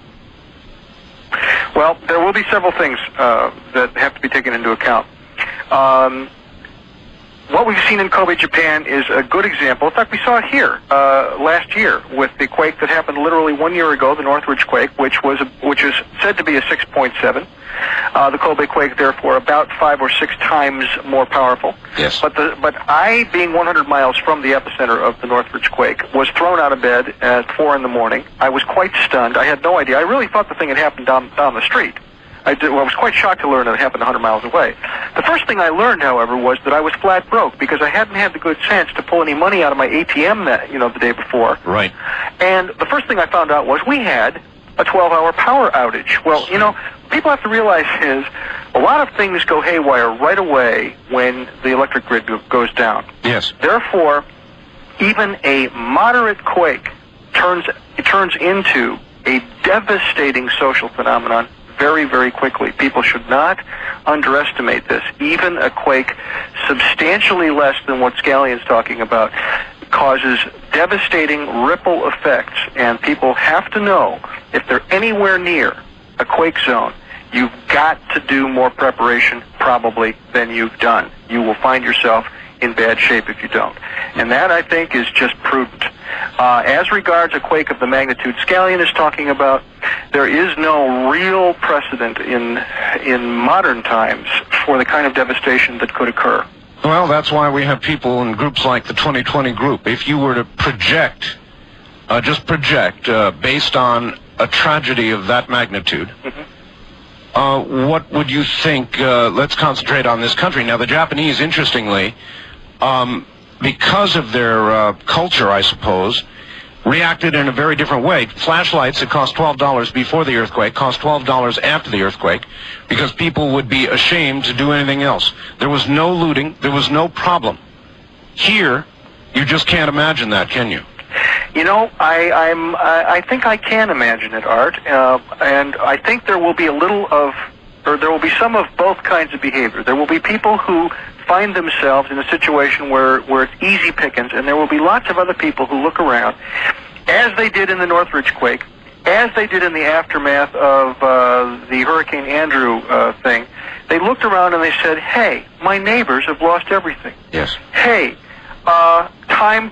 Well, there will be several things that have to be taken into account. What we've seen in Kobe, Japan is a good example. In fact, we saw it here last year with the quake that happened literally 1 year ago, the Northridge quake, which is said to be a 6.7. The Kobe quake, therefore, about 5 or 6 times more powerful. Yes. But I, being 100 miles from the epicenter of the Northridge quake, was thrown out of bed at 4 in the morning. I was quite stunned. I had no idea. I really thought the thing had happened down the street. I was quite shocked to learn that it happened 100 miles away. The first thing I learned, however, was that I was flat broke because I hadn't had the good sense to pull any money out of my ATM the day before. Right. And the first thing I found out was we had a 12-hour power outage. Well, people have to realize is a lot of things go haywire right away when the electric grid goes down. Yes. Therefore, even a moderate quake turns into a devastating social phenomenon very, very quickly. People should not underestimate this. Even a quake substantially less than what Scallion's talking about causes devastating ripple effects, and people have to know if they're anywhere near a quake zone, you've got to do more preparation probably than you've done. You will find yourself in bad shape if you don't. And that, I think, is just prudent. As regards a quake of the magnitude Scallion is talking about, there is no real precedent in modern times for the kind of devastation that could occur. Well, that's why we have people in groups like the 2020 group. If you were to project, based on a tragedy of that magnitude, what would you think? Let's concentrate on this country. Now, the Japanese, interestingly, because of their culture, I suppose, reacted in a very different way. Flashlights that cost $12 before the earthquake cost $12 after the earthquake, because people would be ashamed to do anything else. There was no looting. There was no problem. Here, you just can't imagine that, can you? You know, I think I can imagine it, Art, and I think there will be there will be some of both kinds of behavior. There will be people who find themselves in a situation where it's easy pickings, and there will be lots of other people who look around, as they did in the Northridge quake, as they did in the aftermath of the Hurricane Andrew thing. They looked around and they said, hey, my neighbors have lost everything. Yes. Hey, time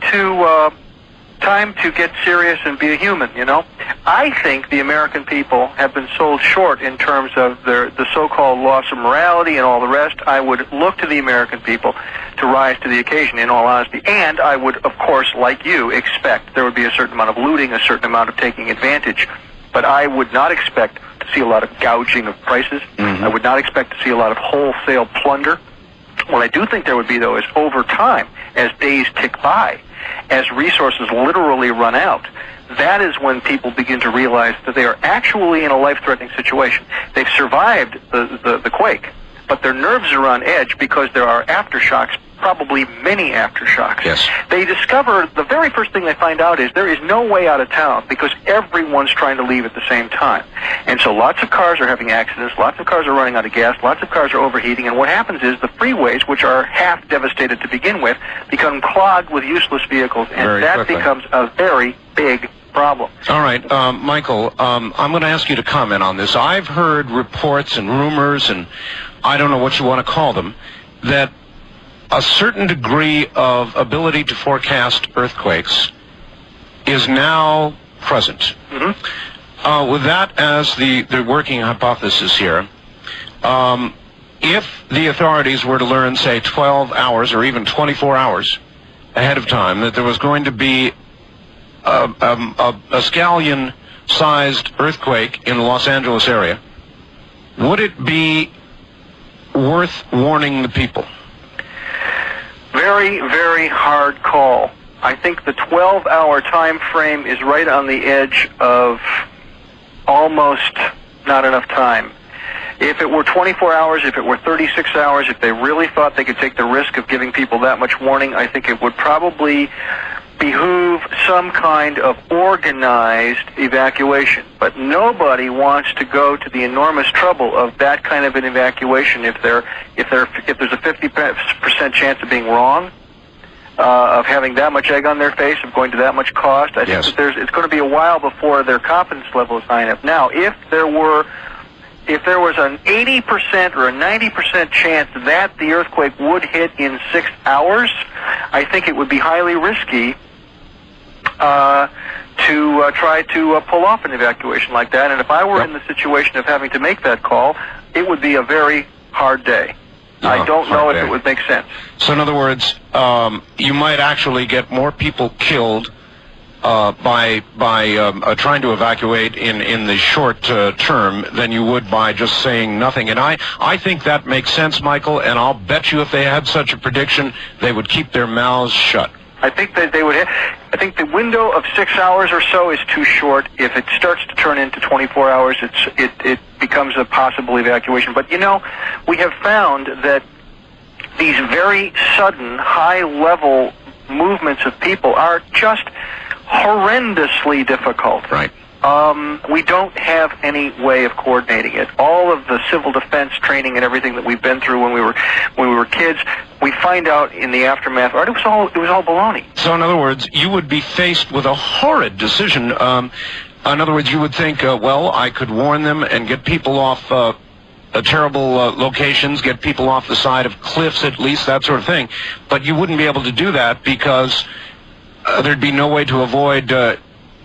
to get serious and be a human, you know? I think the American people have been sold short in terms of the so-called loss of morality and all the rest. I would look to the American people to rise to the occasion, in all honesty. And I would, of course, like you, expect there would be a certain amount of looting, a certain amount of taking advantage. But I would not expect to see a lot of gouging of prices. I would not expect to see a lot of wholesale plunder. What I do think there would be, though, is over time, as days tick by, as resources literally run out, that is when people begin to realize that they are actually in a life-threatening situation. They've survived the quake, but their nerves are on edge because there are aftershocks, probably many aftershocks. Yes. They discover, the very first thing they find out is there is no way out of town because everyone's trying to leave at the same time. And so lots of cars are having accidents, lots of cars are running out of gas, lots of cars are overheating, and what happens is the freeways, which are half devastated to begin with, become clogged with useless vehicles, and that becomes a very big problem. All right, Michael, I'm going to ask you to comment on this. I've heard reports and rumors, and I don't know what you want to call them, that a certain degree of ability to forecast earthquakes is now present. With that as the working hypothesis here, if the authorities were to learn, say, 12 hours or even 24 hours ahead of time that there was going to be a Scallion-sized earthquake in the Los Angeles area, would it be worth warning the people? Very, very hard call. I think the 12-hour time frame is right on the edge of almost not enough time. If it were 24 hours, if it were 36 hours, if they really thought they could take the risk of giving people that much warning, I think it would probably behoove some kind of organized evacuation. But nobody wants to go to the enormous trouble of that kind of an evacuation if there's a 50% chance of being wrong, of having that much egg on their face, of going to that much cost. I think that it's going to be a while before their confidence level is high enough. Now, if there was an 80% or a 90% chance that the earthquake would hit in 6 hours, I think it would be highly risky to try to pull off an evacuation like that. And if I were in the situation of having to make that call, it would be a very hard day. I don't know if it would make sense. So in other words, you might actually get more people killed by trying to evacuate in the short term than you would by just saying nothing. And I think that makes sense, Michael, and I'll bet you if they had such a prediction, they would keep their mouths shut. I think that they would. I think the window of 6 hours or so is too short. If it starts to turn into 24 hours, it becomes a possible evacuation. But, you know, we have found that these very sudden, high-level movements of people are just horrendously difficult. Right. We don't have any way of coordinating it. All of the civil defense training and everything that we've been through when we were kids, we find out in the aftermath, it was all baloney. So in other words, you would be faced with a horrid decision. In other words, you would think, well, I could warn them and get people off terrible locations, get people off the side of cliffs at least, that sort of thing. But you wouldn't be able to do that because there'd be no way to avoid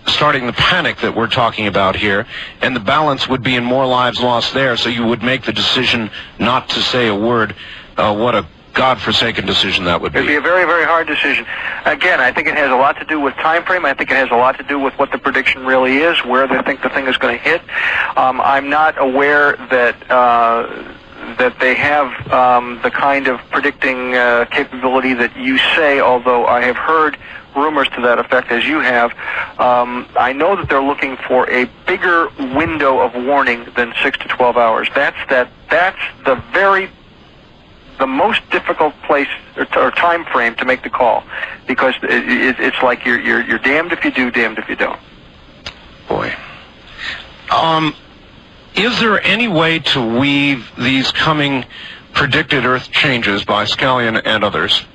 starting the panic that we're talking about here, and the balance would be in more lives lost there, so you would make the decision not to say a word. What a godforsaken decision that would be. It'd be a very, very hard decision. Again, I think it has a lot to do with time frame. I think it has a lot to do with what the prediction really is, where they think the thing is going to hit. I'm not aware that they have the kind of predicting capability that you say, although I have heard rumors to that effect, as you have. I know that they're looking for a bigger window of warning than 6 to 12 hours. That's the most difficult place or time frame to make the call, because it's like you're damned if you do, damned if you don't. Boy. Is there any way to weave these coming predicted Earth changes by Scallion and others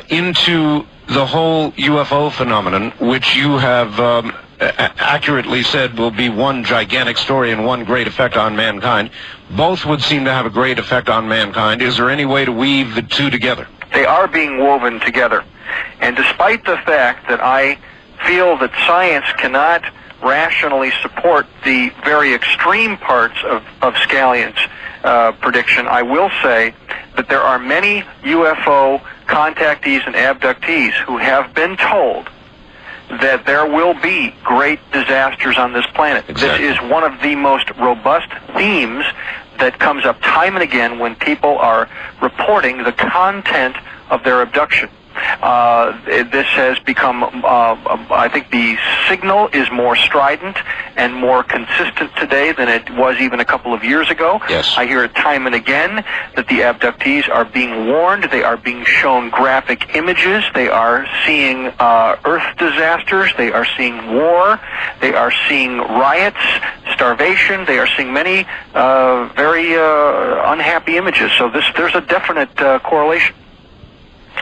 into the whole UFO phenomenon, which you have accurately said will be one gigantic story and one great effect on mankind? Both would seem to have a great effect on mankind. Is there any way to weave the two together? They are being woven together. And despite the fact that I feel that science cannot rationally support the very extreme parts of Scallion's prediction, I will say that there are many UFO contactees and abductees who have been told that there will be great disasters on this planet. Exactly. This is one of the most robust themes that comes up time and again when people are reporting the content of their abduction. This has become, I think the signal is more strident and more consistent today than it was even a couple of years ago. Yes. I hear it time and again that the abductees are being warned. They are being shown graphic images. They are seeing Earth disasters. They are seeing war. They are seeing riots, starvation. They are seeing many very unhappy images. So there's a definite correlation.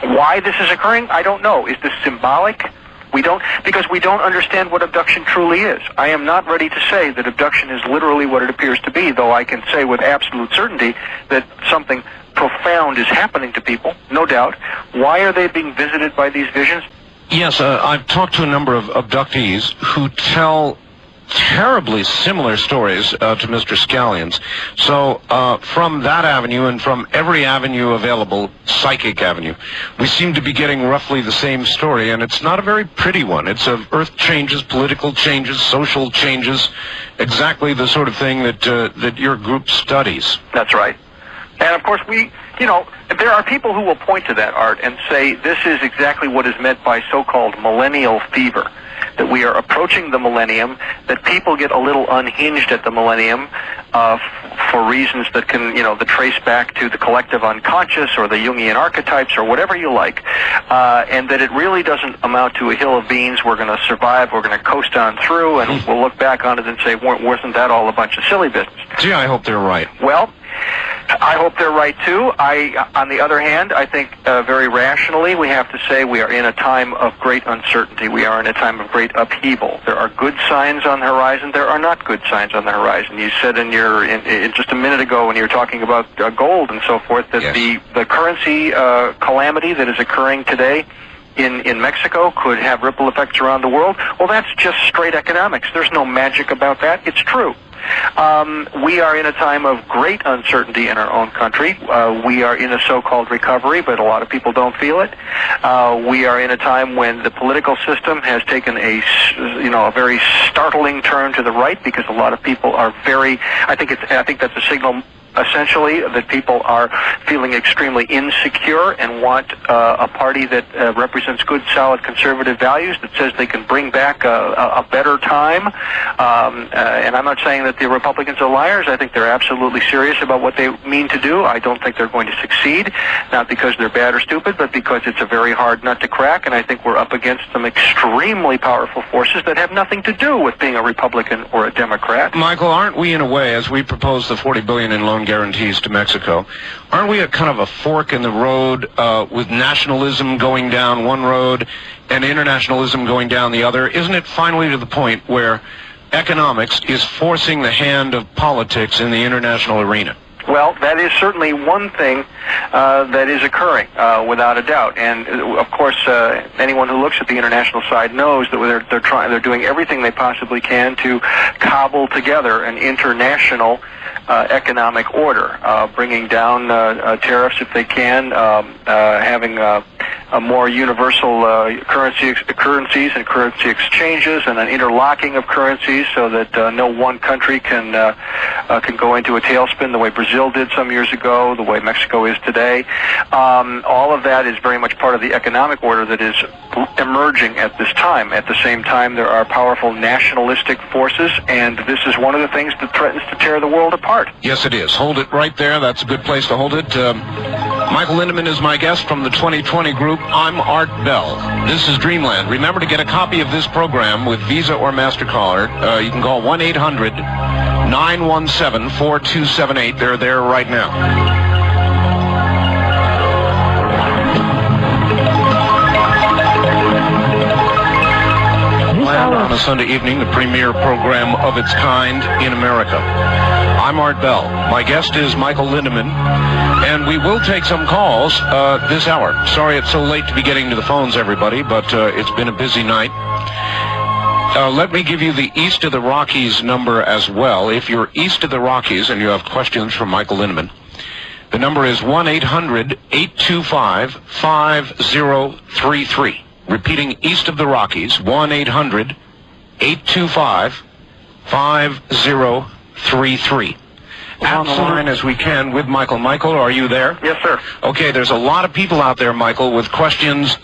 Why this is occurring, I don't know. Is this symbolic? Because we don't understand what abduction truly is. I am not ready to say that abduction is literally what it appears to be, though I can say with absolute certainty that something profound is happening to people, no doubt. Why are they being visited by these visions? Yes, I've talked to a number of abductees who tell terribly similar stories to Mr. Scallion's. So from that avenue and from every avenue available, psychic avenue, we seem to be getting roughly the same story, and it's not a very pretty one. It's of Earth changes, political changes, social changes, exactly the sort of thing that your group studies. That's right. And of course there are people who will point to that, Art, and say this is exactly what is meant by so-called millennial fever. That we are approaching the millennium, that people get a little unhinged at the millennium for reasons that can, that trace back to the collective unconscious or the Jungian archetypes or whatever you like, and that it really doesn't amount to a hill of beans. We're going to survive, we're going to coast on through, and we'll look back on it and say, wasn't that all a bunch of silly business? Gee, I hope they're right. Well, I hope they're right, too. On the other hand, I think very rationally we have to say we are in a time of great uncertainty. We are in a time of great upheaval. There are good signs on the horizon. There are not good signs on the horizon. You said in just a minute ago when you were talking about gold and so forth that yes. the currency calamity that is occurring today in Mexico could have ripple effects around the world. Well, that's just straight economics. There's no magic about that. It's true. We are in a time of great uncertainty in our own country. We are in a so-called recovery, but a lot of people don't feel it. We are in a time when the political system has taken a very startling turn to the right, because a lot of people are I think that's a signal essentially that people are feeling extremely insecure and want a party that represents good, solid conservative values, that says they can bring back a better time. And I'm not saying that the Republicans are liars. I think they're absolutely serious about what they mean to do. I don't think they're going to succeed, not because they're bad or stupid, but because it's a very hard nut to crack, and I think we're up against some extremely powerful forces that have nothing to do with being a Republican or a Democrat. Michael, aren't we in a way, as we propose the $40 billion in loan guarantees to Mexico, aren't we at kind of a fork in the road with nationalism going down one road and internationalism going down the other? Isn't it finally to the point where economics is forcing the hand of politics in the international arena? Well, that is certainly one thing that is occurring, without a doubt. And of course, anyone who looks at the international side knows that they're doing everything they possibly can to cobble together an international economic order, bringing down tariffs if they can, having a more universal currencies and currency exchanges, and an interlocking of currencies so that no one country can go into a tailspin the way Brazil did some years ago, the way Mexico is today. All of that is very much part of the economic order that is emerging at this time. At the same time, there are powerful nationalistic forces, and this is one of the things that threatens to tear the world apart. Yes, it is. Hold it right there. That's a good place to hold it. Michael Lindemann is my guest from the 2020 group. I'm Art Bell. This is Dreamland. Remember, to get a copy of this program with Visa or MasterCard, you can call 1-800-917-4278. They're there right now. On a Sunday evening, the premier program of its kind in America. I'm Art Bell. My guest is Michael Lindemann, and we will take some calls this hour. Sorry it's so late to be getting to the phones, everybody, but it's been a busy night. Let me give you the East of the Rockies number as well. If you're east of the Rockies and you have questions for Michael Lindemann, the number is 1-800-825-5033. Repeating, east of the Rockies, 1-800-825-5033. On the line as we can with Michael. Michael, are you there? Yes, sir. Okay, there's a lot of people out there, Michael, with questions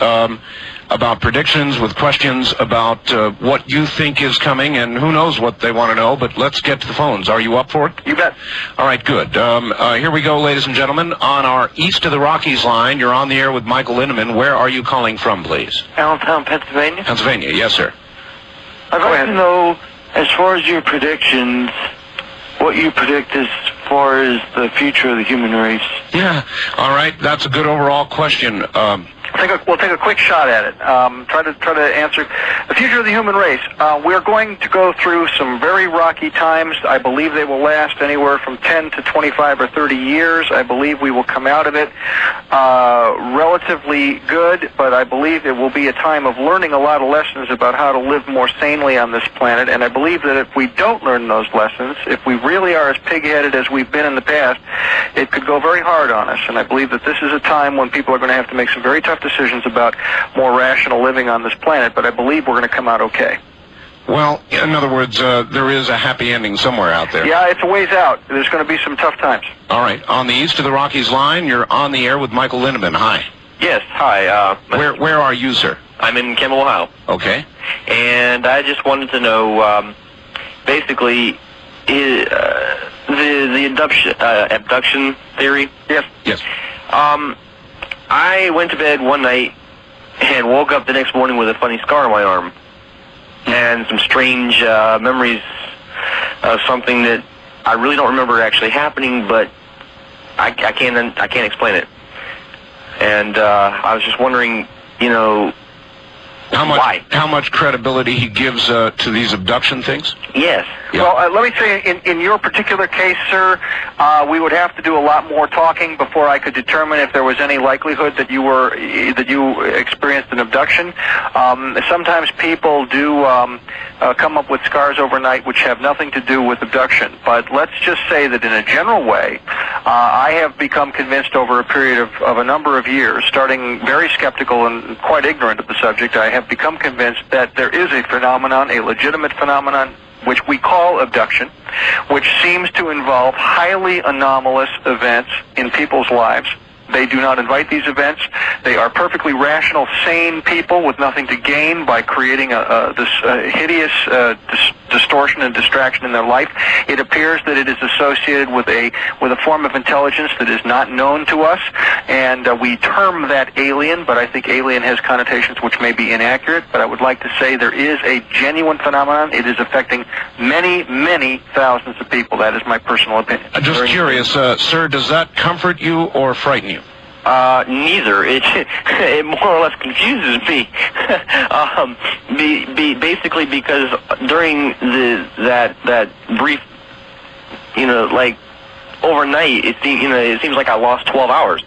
about predictions, with questions about what you think is coming, and who knows what they want to know, but let's get to the phones. Are you up for it? You bet. All right, good. Here we go, ladies and gentlemen. On our East of the Rockies line, you're on the air with Michael Lindemann. Where are you calling from, please? Allentown, Pennsylvania. Pennsylvania, yes, sir. I'd like to know, as far as your predictions, what you predict as far as the future of the human race. Yeah, all right. That's a good overall question. We'll take a quick shot at it. Try to answer the future of the human race. We're going to go through some very rocky times. I believe they will last anywhere from 10 to 25 or 30 years. I believe we will come out of it relatively good, but I believe it will be a time of learning a lot of lessons about how to live more sanely on this planet. And I believe that if we don't learn those lessons, if we really are as pig-headed as we've been in the past, it could go very hard on us. And I believe that this is a time when people are going to have to make some very tough decisions about more rational living on this planet, but I believe we're going to come out okay. Well, in other words, there is a happy ending somewhere out there. Yeah, it's a ways out. There's going to be some tough times. All right. On the East of the Rockies line, you're on the air with Michael Lindemann. Hi. Yes, hi. Where are you, sir? I'm in Campbell, Ohio. Okay. And I just wanted to know, basically, the abduction theory. Yes. Yes. I went to bed one night and woke up the next morning with a funny scar on my arm and some strange memories of something that I really don't remember actually happening, but I can't explain it. And I was just wondering, why? How much credibility he gives to these abduction things? Yes. Yeah. Well, let me say, in your particular case, sir, we would have to do a lot more talking before I could determine if there was any likelihood that you experienced an abduction. Sometimes people do come up with scars overnight which have nothing to do with abduction. But let's just say that in a general way, I have become convinced over a period of a number of years, starting very skeptical and quite ignorant of the subject, I have become convinced that there is a phenomenon, a legitimate phenomenon, which we call abduction, which seems to involve highly anomalous events in people's lives. They do not invite these events. They are perfectly rational, sane people with nothing to gain by creating this hideous distortion and distraction in their life. It appears that it is associated with a form of intelligence that is not known to us, and we term that alien, but I think alien has connotations which may be inaccurate, but I would like to say there is a genuine phenomenon. It is affecting many, many thousands of people. That is my personal opinion. Just curious, sir, does that comfort you or frighten you? Neither. It more or less confuses me. Basically because during that brief, like overnight, it seems like I lost 12 hours.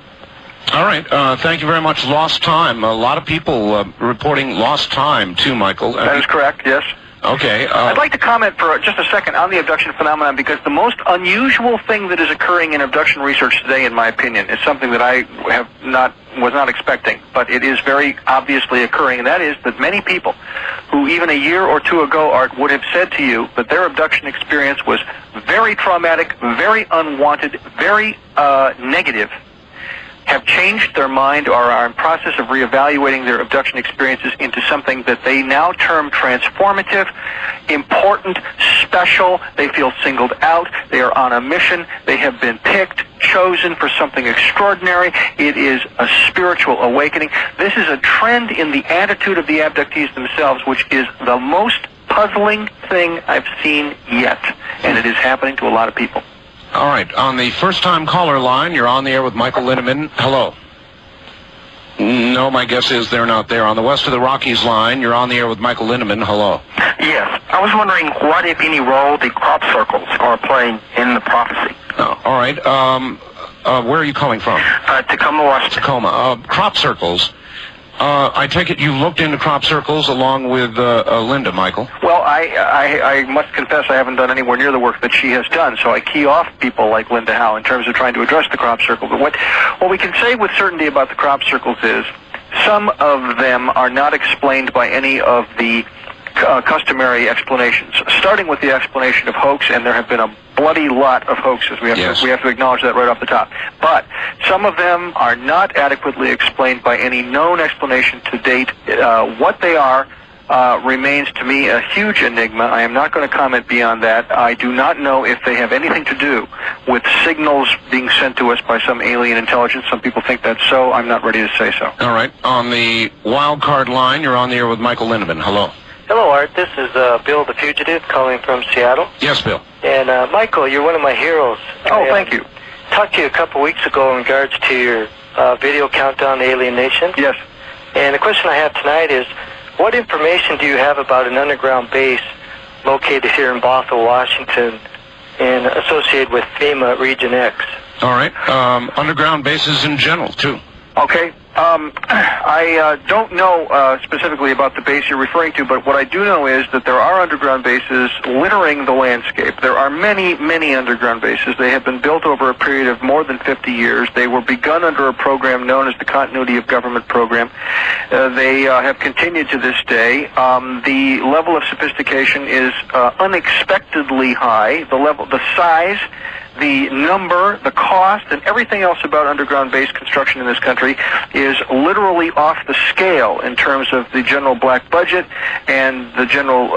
All right. Thank you very much. Lost time. A lot of people reporting lost time too, Michael. That is correct. Yes. Okay. I'd like to comment for just a second on the abduction phenomenon, because the most unusual thing that is occurring in abduction research today, in my opinion, is something that I was not expecting, but it is very obviously occurring, and that is that many people who even a year or two ago, Art, would have said to you that their abduction experience was very traumatic, very unwanted, very negative, have changed their mind or are in process of reevaluating their abduction experiences into something that they now term transformative, important, special. They feel singled out. They are on a mission. They have been picked, chosen for something extraordinary. It is a spiritual awakening. This is a trend in the attitude of the abductees themselves, which is the most puzzling thing I've seen yet, and it is happening to a lot of people. All right. On the first-time caller line, you're on the air with Michael Linneman. Hello. No, my guess is they're not there. On the West of the Rockies line, you're on the air with Michael Linneman. Hello. Yes. I was wondering what, if any, role the crop circles are playing in the prophecy. All right. Where are you calling from? Tacoma, Washington. Tacoma. Crop circles. I take it you looked into crop circles along with Linda, Michael? Well, I must confess I haven't done anywhere near the work that she has done, so I key off people like Linda Howe in terms of trying to address the crop circle. But what we can say with certainty about the crop circles is some of them are not explained by any of the customary explanations, starting with the explanation of hoax, and there have been a bloody lot of hoaxes. We have to acknowledge that right off the top. But some of them are not adequately explained by any known explanation to date. What they are remains to me a huge enigma. I am not going to comment beyond that. I do not know if they have anything to do with signals being sent to us by some alien intelligence. Some people think that's so. I'm not ready to say so. All right. On the wild card line, you're on the air with Michael Linneman. Hello. Hello, Art. This is Bill the Fugitive calling from Seattle. Yes, Bill. And Michael, you're one of my heroes. Oh, thank you. Talked to you a couple weeks ago in regards to your video countdown to Alien Nation. Yes. And the question I have tonight is, what information do you have about an underground base located here in Bothell, Washington, and associated with FEMA Region X? All right. Underground bases in general, too. Okay. I don't know specifically about the base you're referring to, but what I do know is that there are underground bases littering the landscape. There are many, many underground bases. They have been built over a period of more than 50 years. They were begun under a program known as the Continuity of Government Program. They have continued to this day. The level of sophistication is unexpectedly high. The size, the number, the cost, and everything else about underground base construction in this country is literally off the scale in terms of the general black budget and the general,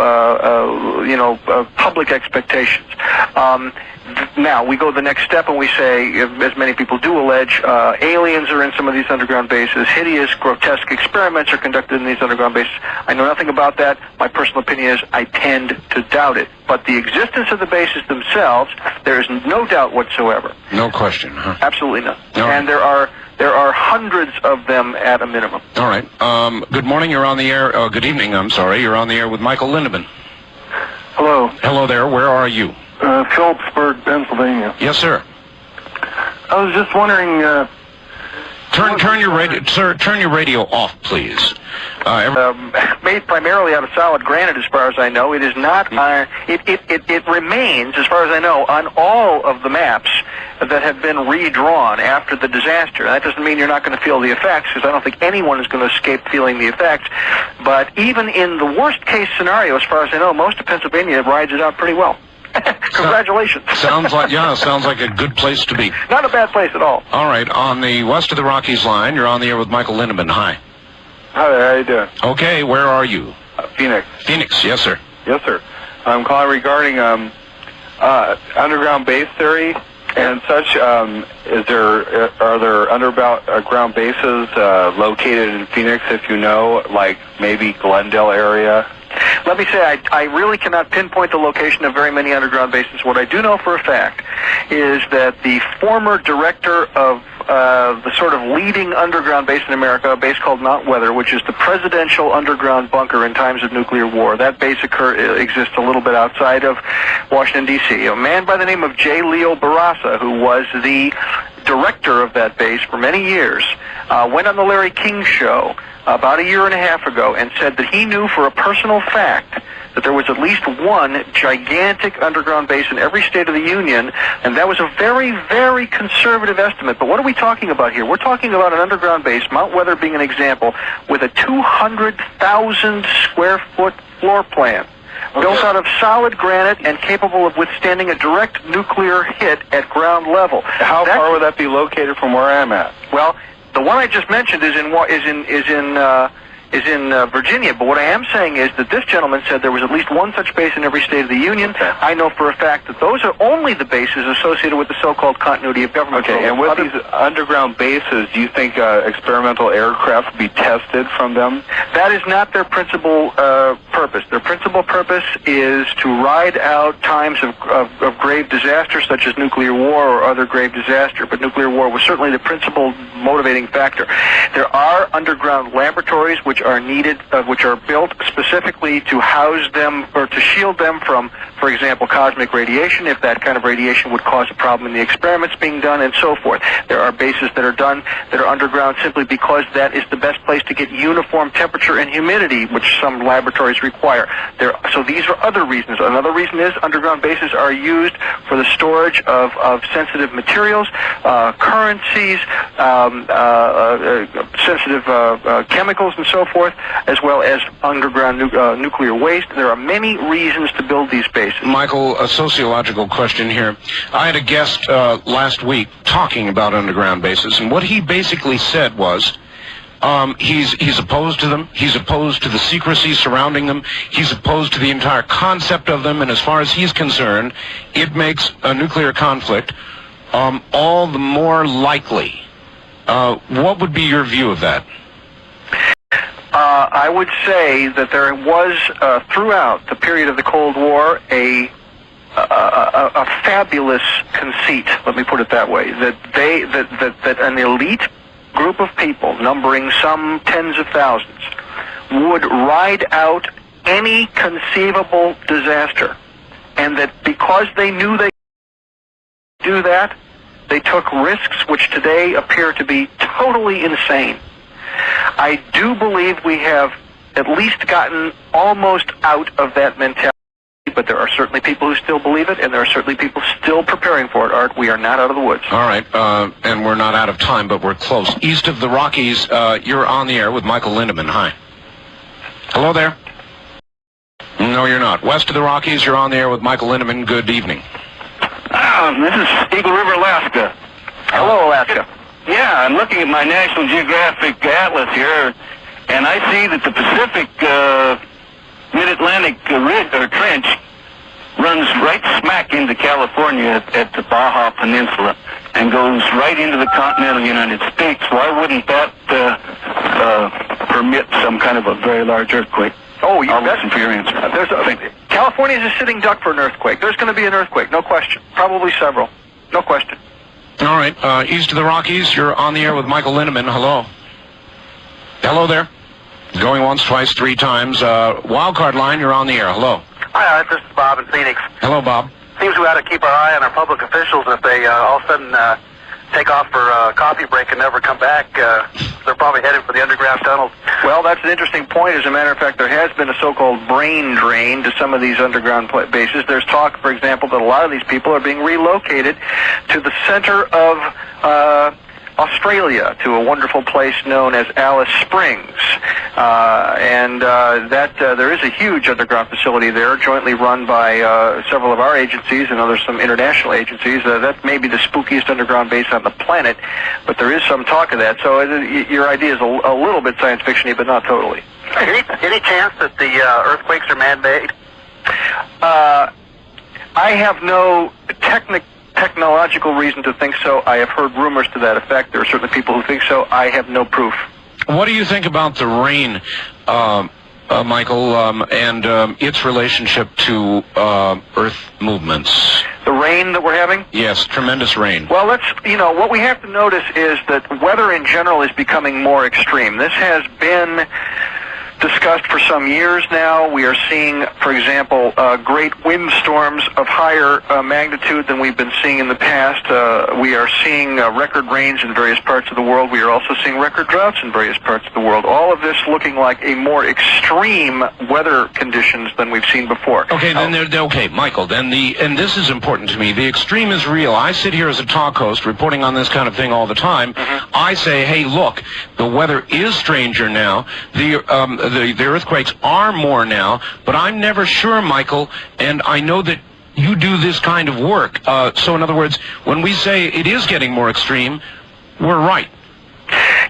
public expectations. Now, we go the next step and we say, as many people do allege, aliens are in some of these underground bases. Hideous, grotesque experiments are conducted in these underground bases. I know nothing about that. My personal opinion is I tend to doubt it. But the existence of the bases themselves, there is no doubt whatsoever. No question, huh? Absolutely none. No. And there are hundreds of them at a minimum. All right. Good morning. You're on the air. Good evening. I'm sorry. You're on the air with Michael Linneman. Hello. Hello there. Where are you? Phillipsburg, Pennsylvania. Yes, sir. I was just wondering. Turn your radio, sir. Turn your radio off, please. Made primarily out of solid granite, as far as I know. It is not. It remains, as far as I know, on all of the maps that have been redrawn after the disaster. That doesn't mean you're not going to feel the effects, because I don't think anyone is going to escape feeling the effects. But even in the worst case scenario, as far as I know, most of Pennsylvania rides it out pretty well. Congratulations. Sounds like a good place to be. Not a bad place at all. All right, on the West of the Rockies line, you're on the air with Michael Linneman. Hi. Hi there, how you doing? Okay, where are you? Phoenix. Phoenix, yes, sir. Yes, sir. I'm calling regarding underground base theory and such. Are there underground bases located in Phoenix, if you know, like maybe Glendale area? Let me say, I really cannot pinpoint the location of very many underground bases. What I do know for a fact is that the former director of the sort of leading underground base in America, a base called Mount Weather, which is the presidential underground bunker in times of nuclear war. That base exists a little bit outside of Washington, D.C. A man by the name of J. Leo Barraza, who was the director of that base for many years, went on the Larry King show about a year and a half ago and said that he knew for a personal fact that there was at least one gigantic underground base in every state of the Union, and that was a very, very conservative estimate. But what are we talking about here? We're talking about an underground base, Mount Weather being an example, with a 200,000 square foot floor plan, built out of solid granite and capable of withstanding a direct nuclear hit at ground level. How far would that be located from where I'm at? Well, the one I just mentioned is in Virginia, but what I am saying is that this gentleman said there was at least one such base in every state of the Union. I know for a fact that those are only the bases associated with the so-called continuity of government. Okay, and with these underground bases, do you think experimental aircraft will be tested from them? That is not their principal purpose. Their principal purpose is to ride out times of grave disaster, such as nuclear war or other grave disaster, but nuclear war was certainly the principal motivating factor. There are underground laboratories which are needed, which are built specifically to house them or to shield them from, for example, cosmic radiation, if that kind of radiation would cause a problem in the experiments being done, and so forth. There are bases that are underground simply because that is the best place to get uniform temperature and humidity, which some laboratories require. So these are other reasons. Another reason is underground bases are used for the storage of sensitive materials, currencies, sensitive chemicals, and so forth, as well as underground nuclear waste. There are many reasons to build these bases. Michael, a sociological question here. I had a guest last week talking about underground bases, and what he basically said was he's opposed to them. He's opposed to the secrecy surrounding them. He's opposed to the entire concept of them, and as far as he's concerned, it makes a nuclear conflict all the more likely. What would be your view of that? I would say that there was, throughout the period of the Cold War, a fabulous conceit, let me put it that way, that an elite group of people, numbering some tens of thousands, would ride out any conceivable disaster, and that because they knew they could do that, they took risks which today appear to be totally insane. I do believe we have at least gotten almost out of that mentality, but there are certainly people who still believe it, and there are certainly people still preparing for it, Art. We are not out of the woods. All right, and we're not out of time, but we're close. East of the Rockies, you're on the air with Michael Lindemann. Hi. Hello there. No, you're not. West of the Rockies, you're on the air with Michael Lindemann. Good evening. This is Eagle River, Alaska. Hello, Alaska. Yeah, I'm looking at my National Geographic Atlas here, and I see that the Pacific Mid-Atlantic Trench runs right smack into California at the Baja Peninsula and goes right into the continental United States. Why wouldn't that permit some kind of a very large earthquake? Oh, you I'll bet. listen for your answer. California is a sitting duck for an earthquake. There's going to be an earthquake, no question. Probably several. No question. All right, east of the Rockies, you're on the air with Michael Lindemann. Hello. Hello there. Going once, twice, three times. Wildcard line, you're on the air. Hello. Hi, this is Bob in Phoenix. Hello, Bob. Seems we ought to keep our eye on our public officials, and if they all of a sudden take off for a coffee break and never come back, they're probably headed for the underground tunnels. Well, that's an interesting point. As a matter of fact, there has been a so-called brain drain to some of these underground bases. There's talk, for example, that a lot of these people are being relocated to the center of Australia, to a wonderful place known as Alice Springs. There is a huge underground facility there, jointly run by several of our agencies and some international agencies. That may be the spookiest underground base on the planet, but there is some talk of that. So your idea is a little bit science fiction-y, but not totally. Any chance that the earthquakes are man-made? I have no technological reason to think so. I have heard rumors to that effect. There are certainly people who think so. I have no proof. What do you think about the rain Michael, and its relationship to Earth movements? The rain that we're having? Yes, tremendous rain. Well, what we have to notice is that weather in general is becoming more extreme. This has been discussed for some years now. We are seeing, for example, great windstorms of higher magnitude than we've been seeing in the past. We are seeing record rains in various parts of the world. We are also seeing record droughts in various parts of the world. All of this looking like a more extreme weather conditions than we've seen before. Okay, okay, Michael, and this is important to me. The extreme is real. I sit here as a talk host reporting on this kind of thing all the time. I say, hey, look, the weather is stranger now. The earthquakes are more now, but I'm never sure, Michael, and I know that you do this kind of work. So in other words, when we say it is getting more extreme, we're right.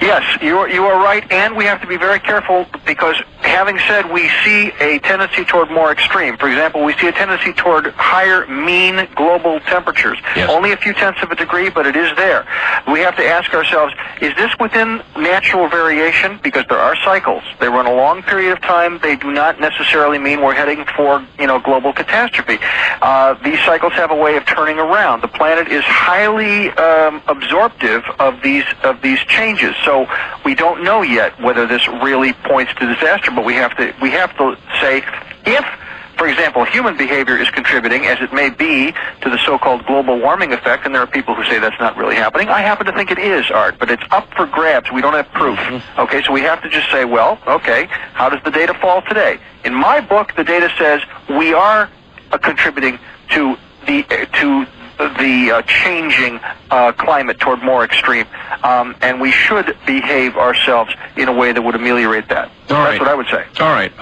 Yes, you are right, and we have to be very careful because, having said we see a tendency toward more extreme, for example, we see a tendency toward higher mean global temperatures. Yes. Only a few tenths of a degree, but it is there. We have to ask ourselves, is this within natural variation? Because there are cycles. They run a long period of time. They do not necessarily mean we're heading for, global catastrophe. These cycles have a way of turning around. The planet is highly absorptive of these changes. So we don't know yet whether this really points to disaster, but we have to say if, for example, human behavior is contributing, as it may be, to the so-called global warming effect, and there are people who say that's not really happening. I happen to think it is, Art, but it's up for grabs. We don't have proof. Okay, so we have to just say, well, okay, how does the data fall today? In my book, the data says we are contributing to the changing climate toward more extreme, and we should behave ourselves in a way that would ameliorate that. That's what I would say. All right.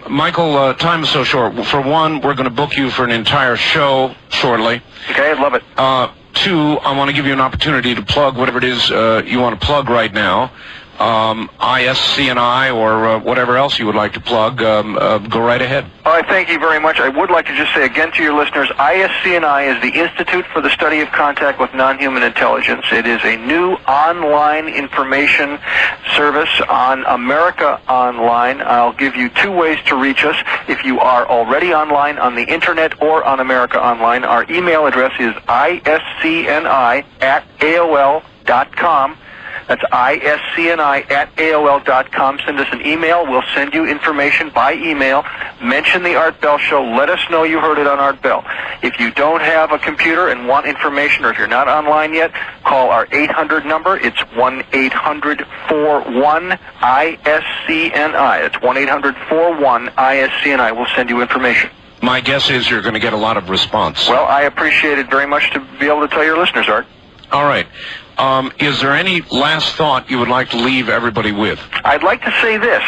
Michael, time is so short. For one, we're going to book you for an entire show shortly. Okay, I'd love it. Two, I want to give you an opportunity to plug whatever it is you want to plug right now. ISCNI or whatever else you would like to plug, go right ahead. Thank you very much. I would like to just say again to your listeners, ISCNI is the Institute for the Study of Contact with Non-Human Intelligence. It is a new online information service on America Online. I'll give you two ways to reach us. If you are already online on the Internet or on America Online, our email address is iscni@aol.com. That's iscni@aol.com. Send us an email. We'll send you information by email. Mention the Art Bell Show. Let us know you heard it on Art Bell. If you don't have a computer and want information, or if you're not online yet, call our 800 number. It's 1-800-41-ISCNI. It's 1-800-41-ISCNI. We'll send you information. My guess is you're going to get a lot of response. Well, I appreciate it very much to be able to tell your listeners, Art. All right. Is there any last thought you would like to leave everybody with? I'd like to say this.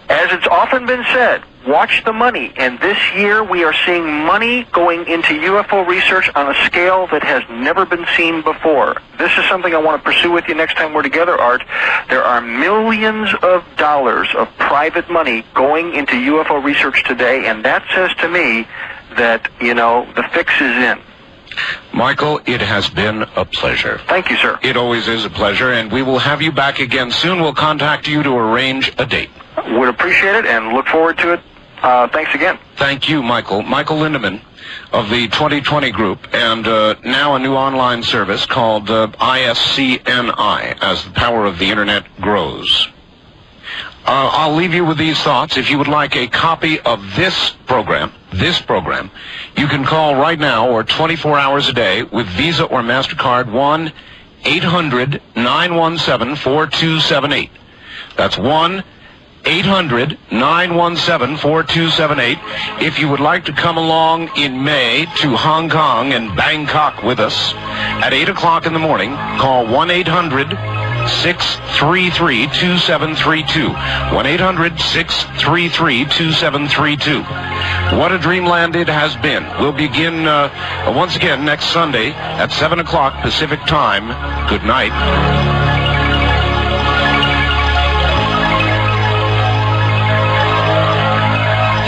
As it's often been said, watch the money. And this year we are seeing money going into UFO research on a scale that has never been seen before. This is something I want to pursue with you next time we're together, Art. There are millions of dollars of private money going into UFO research today, and that says to me that, the fix is in. Michael, it has been a pleasure. Thank you, sir. It always is a pleasure, and we will have you back again soon. We'll contact you to arrange a date. Would appreciate it and look forward to it. Thanks again. Thank you, Michael. Michael Lindemann of the 2020 group, and now a new online service called ISCNI, as the power of the Internet grows. I'll leave you with these thoughts. If you would like a copy of this program, you can call right now or 24 hours a day with Visa or MasterCard 1-800-917-4278. That's 1-800-917-4278. If you would like to come along in May to Hong Kong and Bangkok with us at 8 o'clock in the morning, call 1-800-633-2732. 1-800-633-2732. What a dreamland it has been. We'll begin once again next Sunday at 7 o'clock Pacific Time. Good night.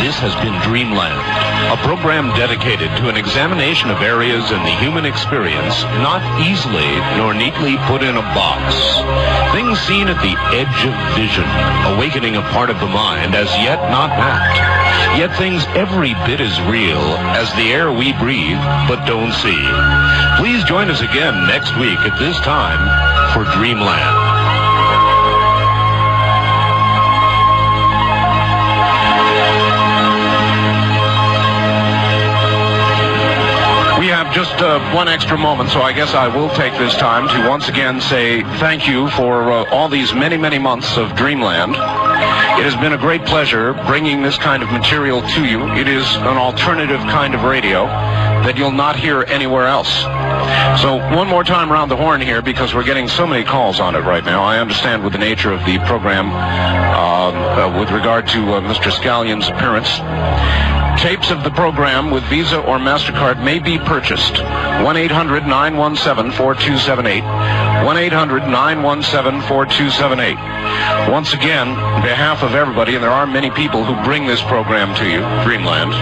This has been Dreamland. A program dedicated to an examination of areas in the human experience not easily nor neatly put in a box. Things seen at the edge of vision, awakening a part of the mind as yet not mapped. Yet things every bit as real as the air we breathe but don't see. Please join us again next week at this time for Dreamland. We have just one extra moment, so I guess I will take this time to once again say thank you for all these many, many months of Dreamland. It has been a great pleasure bringing this kind of material to you. It is an alternative kind of radio that you'll not hear anywhere else. So one more time around the horn here, because we're getting so many calls on it right now. I understand with the nature of the program with regard to Mr. Scallion's appearance. Tapes of the program with Visa or MasterCard may be purchased. 1-800-917-4278. 1-800-917-4278. Once again, on behalf of everybody, and there are many people who bring this program to you, Dreamland,